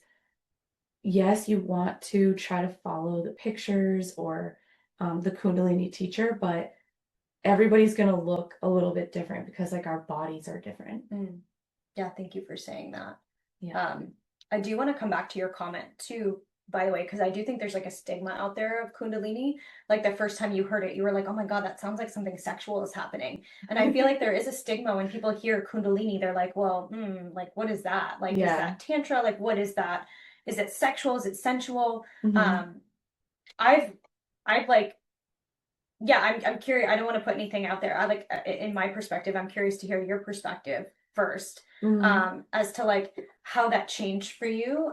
yes, you want to try to follow the pictures or the Kundalini teacher, but everybody's going to look a little bit different because like our bodies are different. Yeah, thank you for saying that. Yeah. I do want to come back to your comment too, by the way, because I do think there's like a stigma out there of Kundalini. Like the first time you heard it, you were like, oh my God, that sounds like something sexual is happening. And I feel like there is a stigma when people hear Kundalini, they're like, well, like, what is that? Like, is that Tantra? Like, what is that? Is it sexual? Is it sensual? I've like, yeah, I'm curious. I don't want to put anything out there. I like, in my perspective, I'm curious to hear your perspective first, as to like how that changed for you,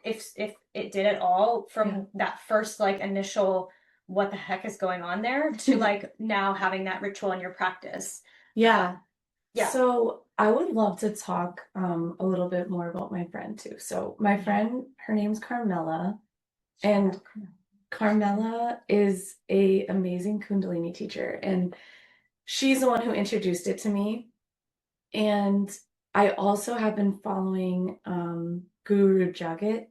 if it did at all from that first like initial what the heck is going on there to like now having that ritual in your practice. Yeah. Yeah. So I would love to talk a little bit more about my friend too. So my friend, her name's Carmela, and Carmela is a amazing Kundalini teacher, and she's the one who introduced it to me. And I also have been following Guru Jagat.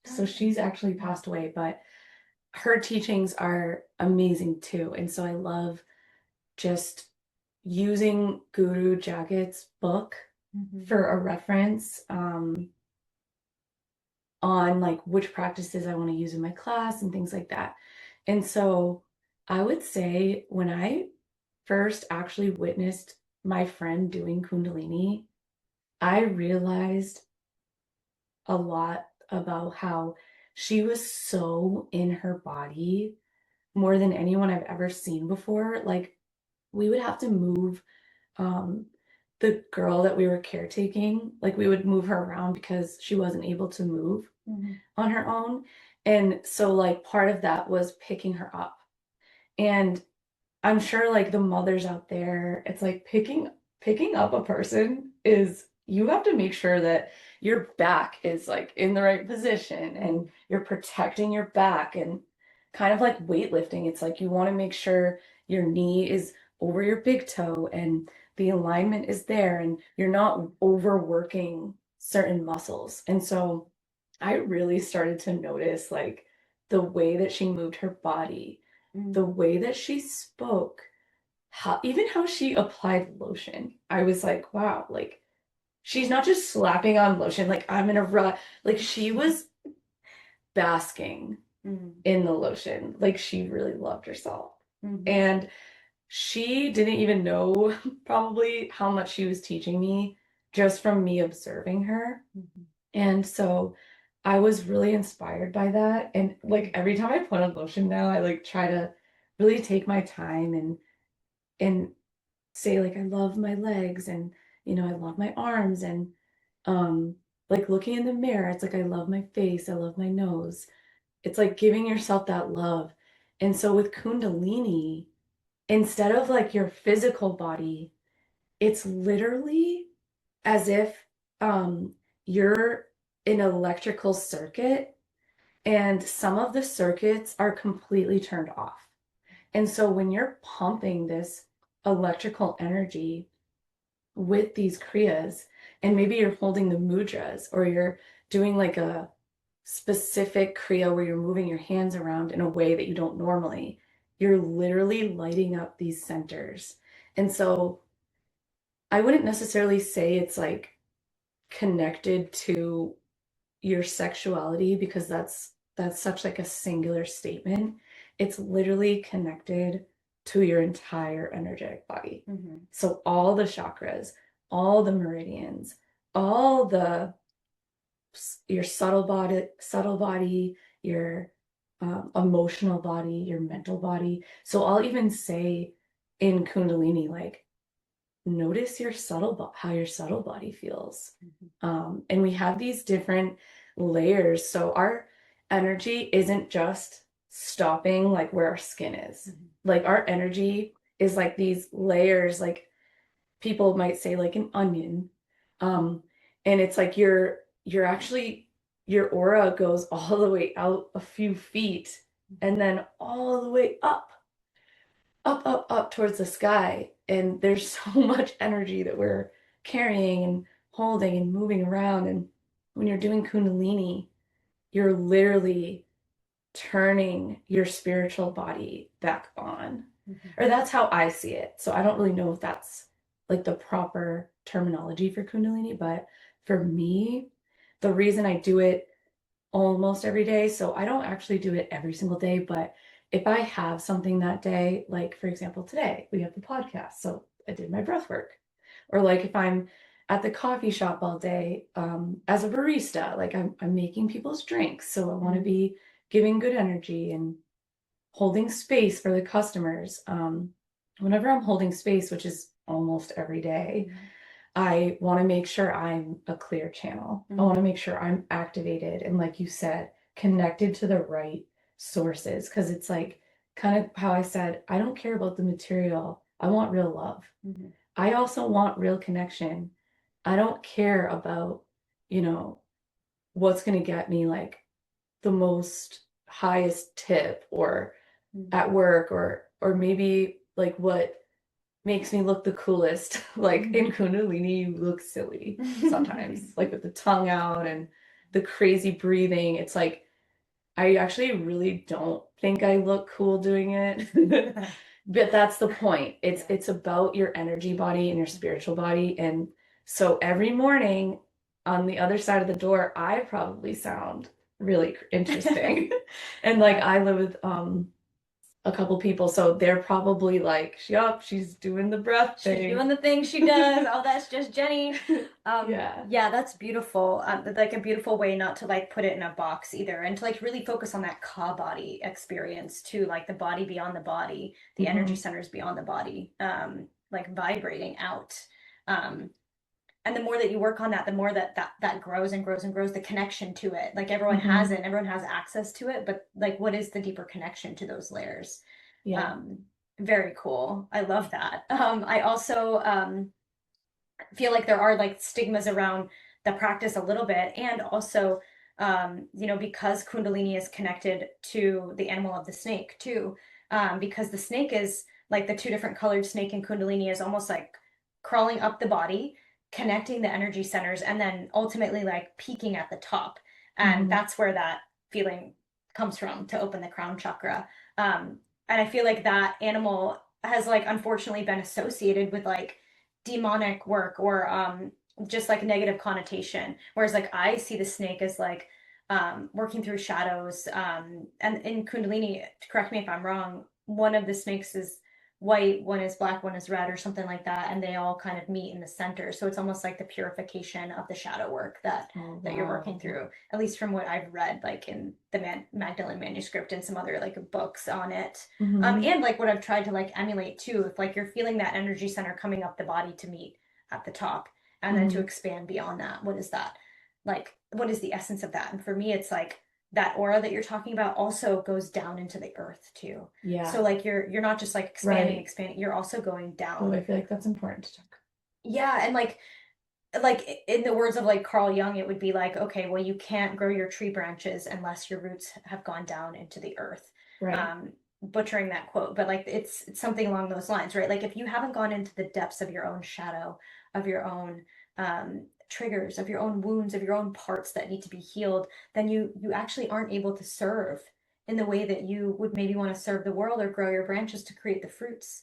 So she's actually passed away, but her teachings are amazing too. And so I love just using Guru Jagat's book for a reference on like which practices I want to use in my class and things like that. And so I would say when I first actually witnessed my friend doing Kundalini, I realized a lot about how she was so in her body more than anyone I've ever seen before. Like we would have to move the girl that we were caretaking, like we would move her around because she wasn't able to move on her own. And so like part of that was picking her up. And I'm sure like the mothers out there, it's like picking up a person is you have to make sure that your back is like in the right position and you're protecting your back, and kind of like weightlifting. It's like you want to make sure your knee is over your big toe and the alignment is there and you're not overworking certain muscles. And so I really started to notice like the way that she moved her body, the way that she spoke, how she applied lotion. I was like, wow, like she's not just slapping on lotion, like I'm in a rut. Like she was basking in the lotion. Like she really loved herself. And she didn't even know probably how much she was teaching me just from me observing her. And so I was really inspired by that. And like every time I put on lotion now, I like try to really take my time and say like I love my legs, and I love my arms, and like looking in the mirror, it's like I love my face, I love my nose. It's like giving yourself that love. And so with Kundalini, instead of like your physical body, it's literally as if you're an electrical circuit and some of the circuits are completely turned off. And so when you're pumping this electrical energy with these kriyas, and maybe you're holding the mudras or you're doing like a specific kriya where you're moving your hands around in a way that you don't normally, you're literally lighting up these centers. And so I wouldn't necessarily say it's like connected to your sexuality, because that's such like a singular statement. It's literally connected to your entire energetic body. So all the chakras, all the meridians, all the your subtle body, your emotional body, your mental body. So I'll even say in Kundalini, like notice your how your subtle body feels. And we have these different layers. So our energy isn't just stopping like where our skin is. Like our energy is like these layers, like people might say like an onion. And it's like you're actually, your aura goes all the way out a few feet and then all the way up towards the sky. And there's so much energy that we're carrying and holding and moving around. And when you're doing Kundalini, you're literally turning your spiritual body back on. Or that's how I see it. So I don't really know if that's like the proper terminology for Kundalini, but for me, the reason I do it almost every day, so I don't actually do it every single day, but if I have something that day, like for example, today we have the podcast, so I did my breath work. Or like if I'm at the coffee shop all day, as a barista, like I'm making people's drinks. So I want to be giving good energy and holding space for the customers. Whenever I'm holding space, which is almost every day, I want to make sure I'm a clear channel. I want to make sure I'm activated and, like you said, connected to the right sources. Because it's like kind of how I said, I don't care about the material. I want real love. I also want real connection. I don't care about, you know, what's going to get me like the most highest tip or at work or maybe like what makes me look the coolest. Like in Kundalini, you look silly sometimes, like with the tongue out and the crazy breathing. It's like I actually really don't think I look cool doing it. But that's the point. It's about your energy body and your spiritual body. And so every morning on the other side of the door, I probably sound really interesting. And like I live with a couple people, so they're probably like, yup, she's doing the breath thing. She's doing the thing she does. Oh, that's just Jenny. Yeah. Yeah, that's beautiful. Like a beautiful way not to like put it in a box either, and to like really focus on that ka body experience too, like the body beyond the body, the energy centers beyond the body, like vibrating out. And the more that you work on that, the more that grows and grows and grows, the connection to it. Like everyone has it, and everyone has access to it, but like what is the deeper connection to those layers? Yeah. Very cool. I love that. I also feel like there are like stigmas around the practice a little bit, and also because Kundalini is connected to the animal of the snake too, because the snake is like the two different colored snake in Kundalini is almost like crawling up the body, connecting the energy centers, and then ultimately like peaking at the top. And that's where that feeling comes from, to open the crown chakra. And I feel like that animal has like unfortunately been associated with like demonic work, or just like negative connotation. Whereas like I see the snake as like working through shadows. And in Kundalini, correct me if I'm wrong, one of the snakes is white, one is black, one is red, or something like that, and they all kind of meet in the center. So it's almost like the purification of the shadow work that you're working through, at least from what I've read, like in the Magdalene manuscript and some other like books on it. And like what I've tried to like emulate too, if like you're feeling that energy center coming up the body to meet at the top, and then to expand beyond that, what is that? Like, what is the essence of that? And for me, it's like that aura that you're talking about also goes down into the earth too. Yeah. So like you're not just like expanding, you're also going down. Oh, I feel like that's important to talk. Yeah, and like in the words of like Carl Jung, it would be like, okay, well, you can't grow your tree branches unless your roots have gone down into the earth. Right. Butchering that quote, but like it's something along those lines, right? Like if you haven't gone into the depths of your own shadow, of your own triggers, of your own wounds, of your own parts that need to be healed, then you actually aren't able to serve in the way that you would maybe want to serve the world, or grow your branches to create the fruits,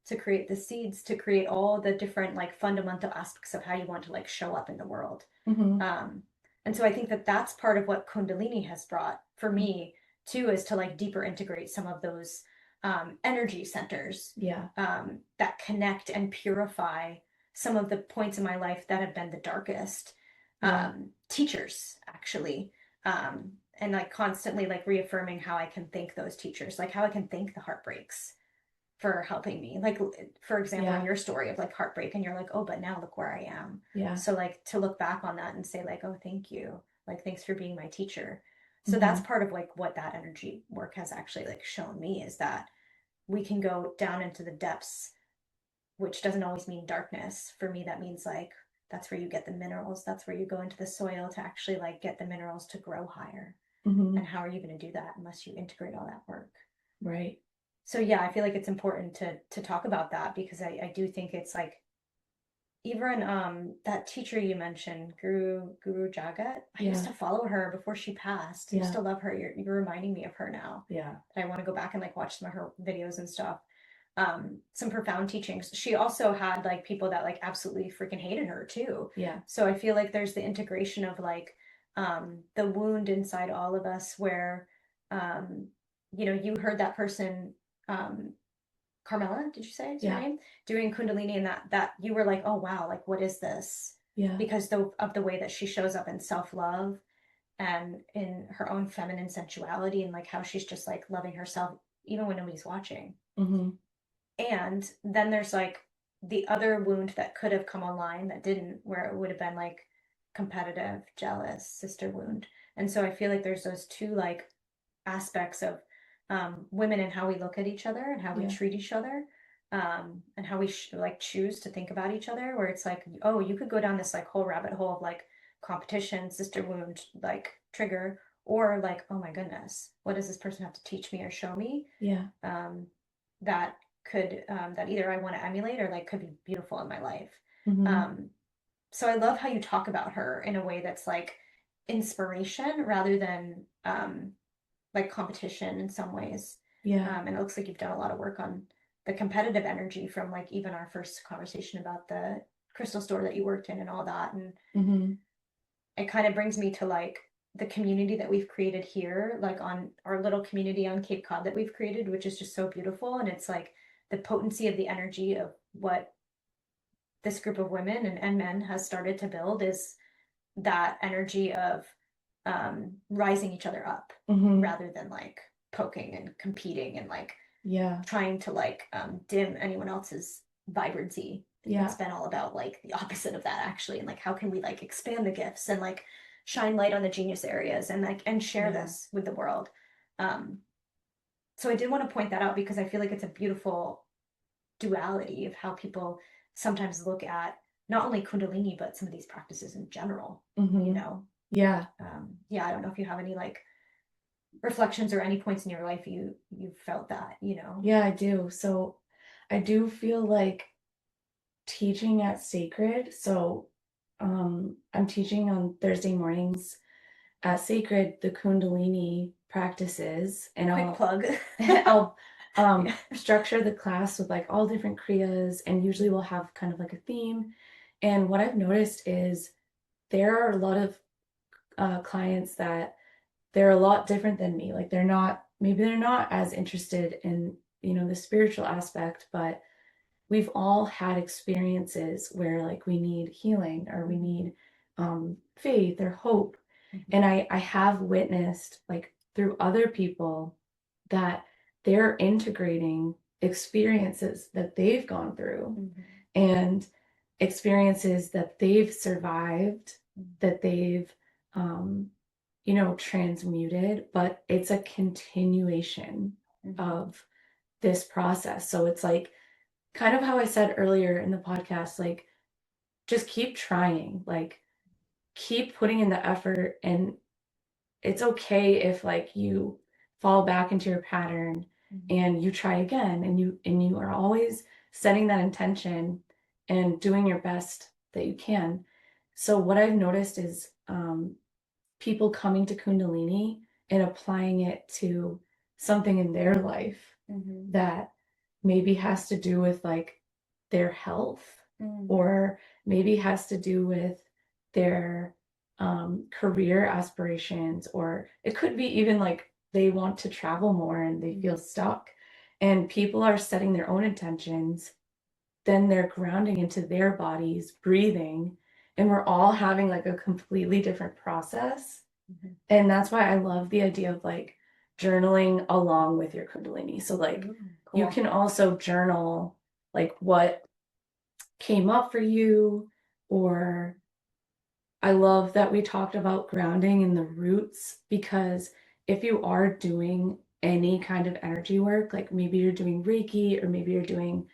to create the seeds, to create all the different like fundamental aspects of how you want to like show up in the world. And so I think that that's part of what Kundalini has brought for me too, is to like deeper integrate some of those energy centers, that connect and purify some of the points in my life that have been the darkest. Teachers actually, and like constantly like reaffirming how I can thank those teachers, like how I can thank the heartbreaks for helping me. Like, for example, in your story of like heartbreak, and you're like, oh, but now look where I am. Yeah. So like to look back on that and say like, oh, thank you. Like, thanks for being my teacher. So that's part of like what that energy work has actually like shown me, is that we can go down into the depths, which doesn't always mean darkness. For me, that means like, that's where you get the minerals. That's where you go into the soil to actually like get the minerals to grow higher. And how are you going to do that unless you integrate all that work? Right. So yeah, I feel like it's important to talk about that, because I do think it's like, even that teacher you mentioned, Guru Jagat, I used to follow her before she passed. I used to love her. You're reminding me of her now. Yeah. I want to go back and like watch some of her videos and stuff. Some profound teachings. She also had like people that like absolutely freaking hated her too. Yeah. So I feel like there's the integration of like the wound inside all of us where, you know, you heard that person, Carmela, did you say is her Yeah. name? Doing Kundalini, and that you were like, oh wow, like what is this? Yeah. Because of the way that she shows up in self-love and in her own feminine sensuality, and like how she's just like loving herself even when nobody's watching. Mm-hmm. And then there's like the other wound that could have come online that didn't, where it would have been like competitive, jealous, sister wound. And so I feel like there's those two like aspects of women and how we look at each other and how we Yeah. treat each other, and how we like choose to think about each other, where it's like, oh, you could go down this like whole rabbit hole of like competition, sister wound, like trigger, or like, oh my goodness, what does this person have to teach me or show me? Yeah. That could that either I want to emulate or like could be beautiful in my life. Mm-hmm. So I love how you talk about her in a way that's like inspiration rather than like competition in some ways. Yeah. And it looks like you've done a lot of work on the competitive energy from like even our first conversation about the crystal store that you worked in and all that. And Mm-hmm. it kind of brings me to like the community that we've created here, like on our little community on Cape Cod that we've created, which is just so beautiful. And it's like the potency of the energy of what this group of women and men has started to build is that energy of rising each other up, Mm-hmm. rather than like poking and competing and like Yeah. trying to like dim anyone else's vibrancy. Yeah. It's been all about like the opposite of that actually, and like how can we like expand the gifts and like shine light on the genius areas and like and share this with the world. Um, so I did want to point that out because I feel like it's a beautiful duality of how people sometimes look at not only Kundalini but some of these practices in general. Mm-hmm. You know, Yeah. yeah. I don't know if you have any like reflections or any points in your life you felt that, you know. Yeah, I do. So I do feel like teaching at SEIKRID. So I'm teaching on Thursday mornings at SEIKRID the Kundalini practices, and Quick plug. I'll Yeah. structure the class with like all different kriyas, and usually we'll have kind of like a theme. And what I've noticed is there are a lot of clients that they're a lot different than me. Like maybe they're not as interested in, you know, the spiritual aspect, but we've all had experiences where like we need healing or we need faith or hope. And I have witnessed like through other people that they're integrating experiences that they've gone through and experiences that they've survived, that they've you know, transmuted, but it's a continuation of this process. So it's like kind of how I said earlier in the podcast, like just keep trying, like keep putting in the effort, and it's okay if like you fall back into your pattern and you try again, and you are always setting that intention and doing your best that you can. So what I've noticed is people coming to Kundalini and applying it to something in their life that maybe has to do with like their health, or maybe has to do with their career aspirations, or it could be even like they want to travel more and they feel stuck, and people are setting their own intentions, then they're grounding into their bodies, breathing, and we're all having like a completely different process. And that's why I love the idea of like journaling along with your Kundalini. So like you can also journal like what came up for you, or I love that we talked about grounding in the roots, because if you are doing any kind of energy work, like maybe you're doing Reiki, or maybe you're doing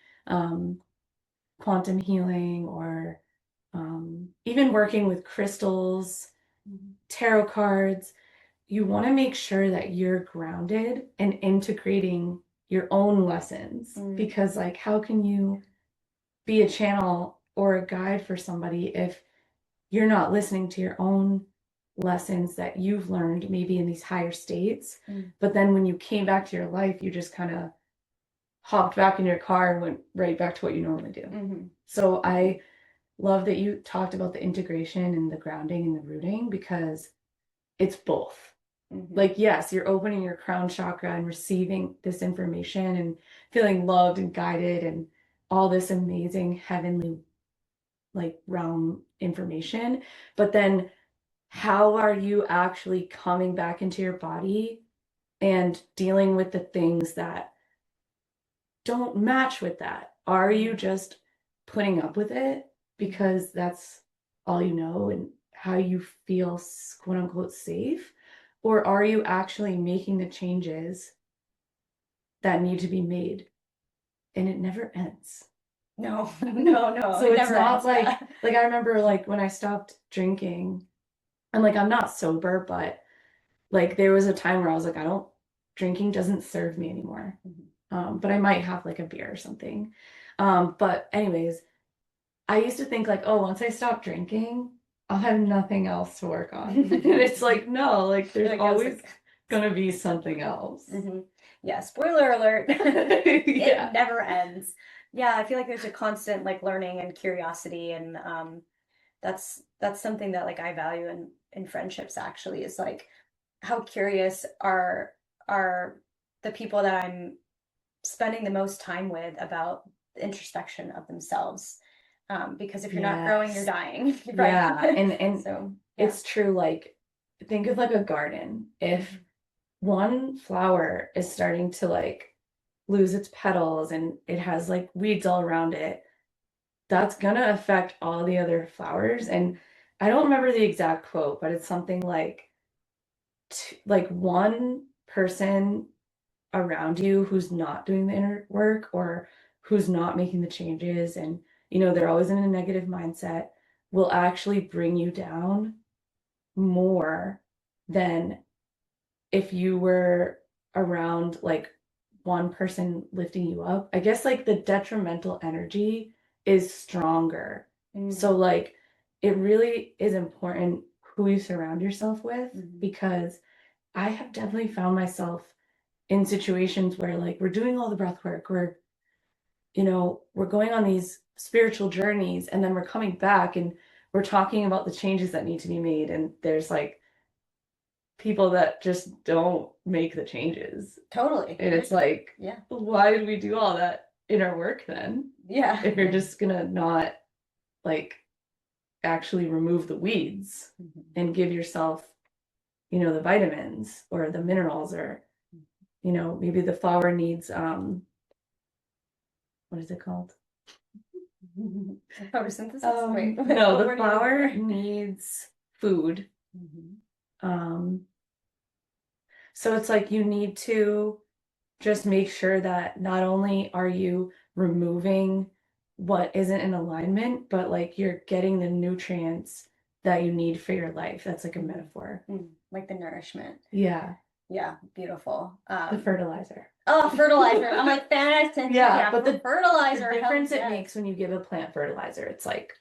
quantum healing, or even working with crystals, tarot cards, you want to make sure that you're grounded and integrating your own lessons. Because like how can you be a channel or a guide for somebody if you're not listening to your own lessons that you've learned maybe in these higher states, but then when you came back to your life you just kind of hopped back in your car and went right back to what you normally do. So I love that you talked about the integration and the grounding and the rooting, because it's both. Mm-hmm. Like, yes, you're opening your crown chakra and receiving this information and feeling loved and guided and all this amazing heavenly like realm information. But then how are you actually coming back into your body and dealing with the things that don't match with that? Are you just putting up with it because that's all you know and how you feel quote unquote safe? Or are you actually making the changes that need to be made? And it never ends. No. So It it's never not ends. like I remember like when I stopped drinking, and like I'm not sober, but like there was a time where I was like, drinking doesn't serve me anymore. But I might have like a beer or something. But anyways, I used to think like, oh, once I stop drinking, I'll have nothing else to work on. And it's like, no, like there's Like, always gonna be something else. Yeah, spoiler alert. Yeah. It never ends. Yeah, I feel like there's a constant like learning and curiosity, and that's something that like I value in friendships actually, is like how curious are the people that I'm spending the most time with about the introspection of themselves. Because if you're not growing, you're dying, right? Yeah, and so it's true. Like, think of like a garden. If one flower is starting to like lose its petals and it has like weeds all around it, that's gonna affect all the other flowers. And I don't remember the exact quote, but it's something like one person around you who's not doing the inner work or who's not making the changes, and they're always in a negative mindset, will actually bring you down more than if you were around like one person lifting you up. I guess like the detrimental energy is stronger. So like it really is important who you surround yourself with, because I have definitely found myself in situations where like we're doing all the breath work, we're going on these spiritual journeys, and then we're coming back and we're talking about the changes that need to be made, and there's like people that just don't make the changes. Totally. And it's like, why did we do all that inner work then? Yeah. If you're just gonna not like actually remove the weeds and give yourself, the vitamins or the minerals, or maybe the flower needs what is it called? Photosynthesis? Wait. No, the flower needs food. So it's like you need to just make sure that not only are you removing what isn't in alignment, but like you're getting the nutrients that you need for your life. That's like a metaphor. Like the nourishment. Yeah. Yeah, beautiful. The fertilizer. Oh, fertilizer. I'm like, fantastic. Yeah, but the fertilizer. The difference it makes when you give a plant fertilizer, it's like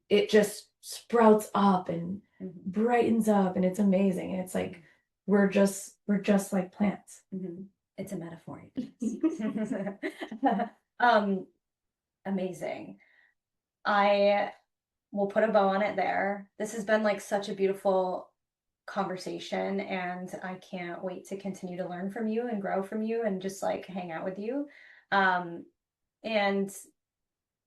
it just sprouts up and brightens up, and it's amazing. And it's like we're just like plants. It's a metaphor. Amazing. I will put a bow on it there. This has been like such a beautiful conversation, and I can't wait to continue to learn from you and grow from you and just like hang out with you, and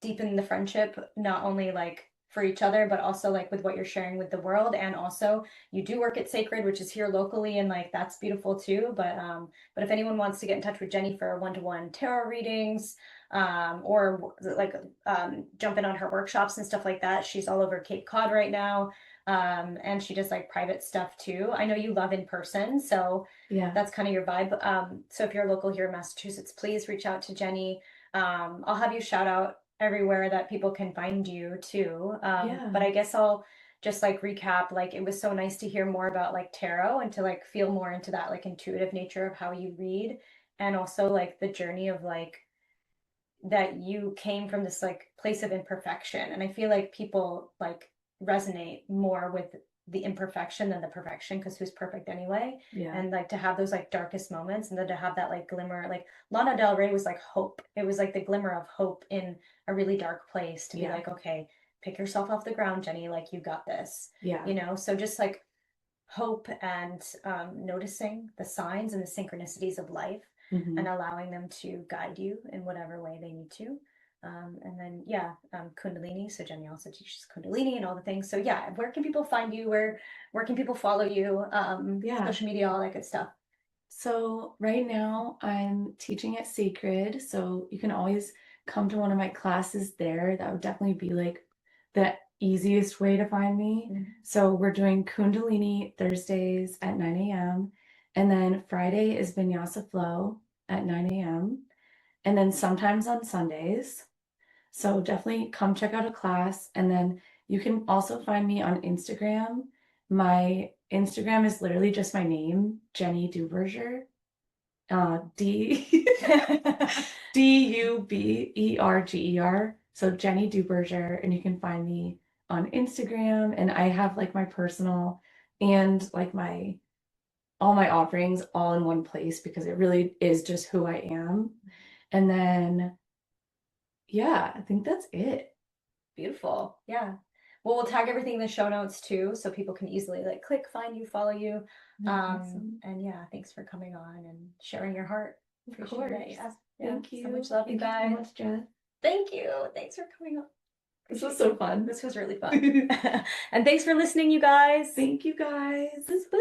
deepen the friendship, not only like for each other, but also like with what you're sharing with the world. And also you do work at SEIKRID, which is here locally, and like that's beautiful too. But if anyone wants to get in touch with Jenny for one-to-one tarot readings, or like jump in on her workshops and stuff like that, she's all over Cape Cod right now. And she does like private stuff too. I know you love in person, so that's kind of your vibe. So if you're local here in Massachusetts, please reach out to Jenny. I'll have you shout out everywhere that people can find you too. But I guess I'll just like recap, like it was so nice to hear more about like tarot and to like feel more into that like intuitive nature of how you read, and also like the journey of like that you came from this like place of imperfection. And I feel like people like resonate more with the imperfection than the perfection, because who's perfect anyway? And like to have those like darkest moments, and then to have that like glimmer, like Lana Del Rey was like hope. It was like the glimmer of hope in a really dark place, to be like, okay, pick yourself off the ground, Jenny, like you got this. So just like hope and noticing the signs and the synchronicities of life Mhm. and allowing them to guide you in whatever way they need to. And then, yeah, Kundalini. So Jenny also teaches Kundalini and all the things. So yeah, where can people find you? Where can people follow you? Yeah. Social media, all that good stuff. So right now I'm teaching at SEIKRID, so you can always come to one of my classes there. That would definitely be like the easiest way to find me. Mhm. So we're doing Kundalini Thursdays at 9 a.m. And then Friday is Vinyasa Flow at 9 a.m. And then sometimes on Sundays. So definitely come check out a class. And then you can also find me on Instagram. My Instagram is literally just my name, Jenny DuBerger. D DUBERGER. So Jenny DuBerger, and you can find me on Instagram. And I have like my personal and like my all my offerings all in one place because it really is just who I am. And then yeah, I think that's it. Beautiful. Yeah. Well, we'll tag everything in the show notes too, so people can easily like click, find you, follow you. Awesome. And yeah, thanks for coming on and sharing your heart. Of Appreciate course. it. Yeah. Thank Yeah. you. So much love, you Thank you guys. so much, Jen. Thank you. Thanks for coming on. This was so fun. This was really fun. And thanks for listening, you guys. Thank you, guys. Woo.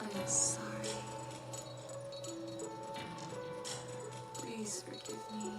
I'm sorry. Please forgive me.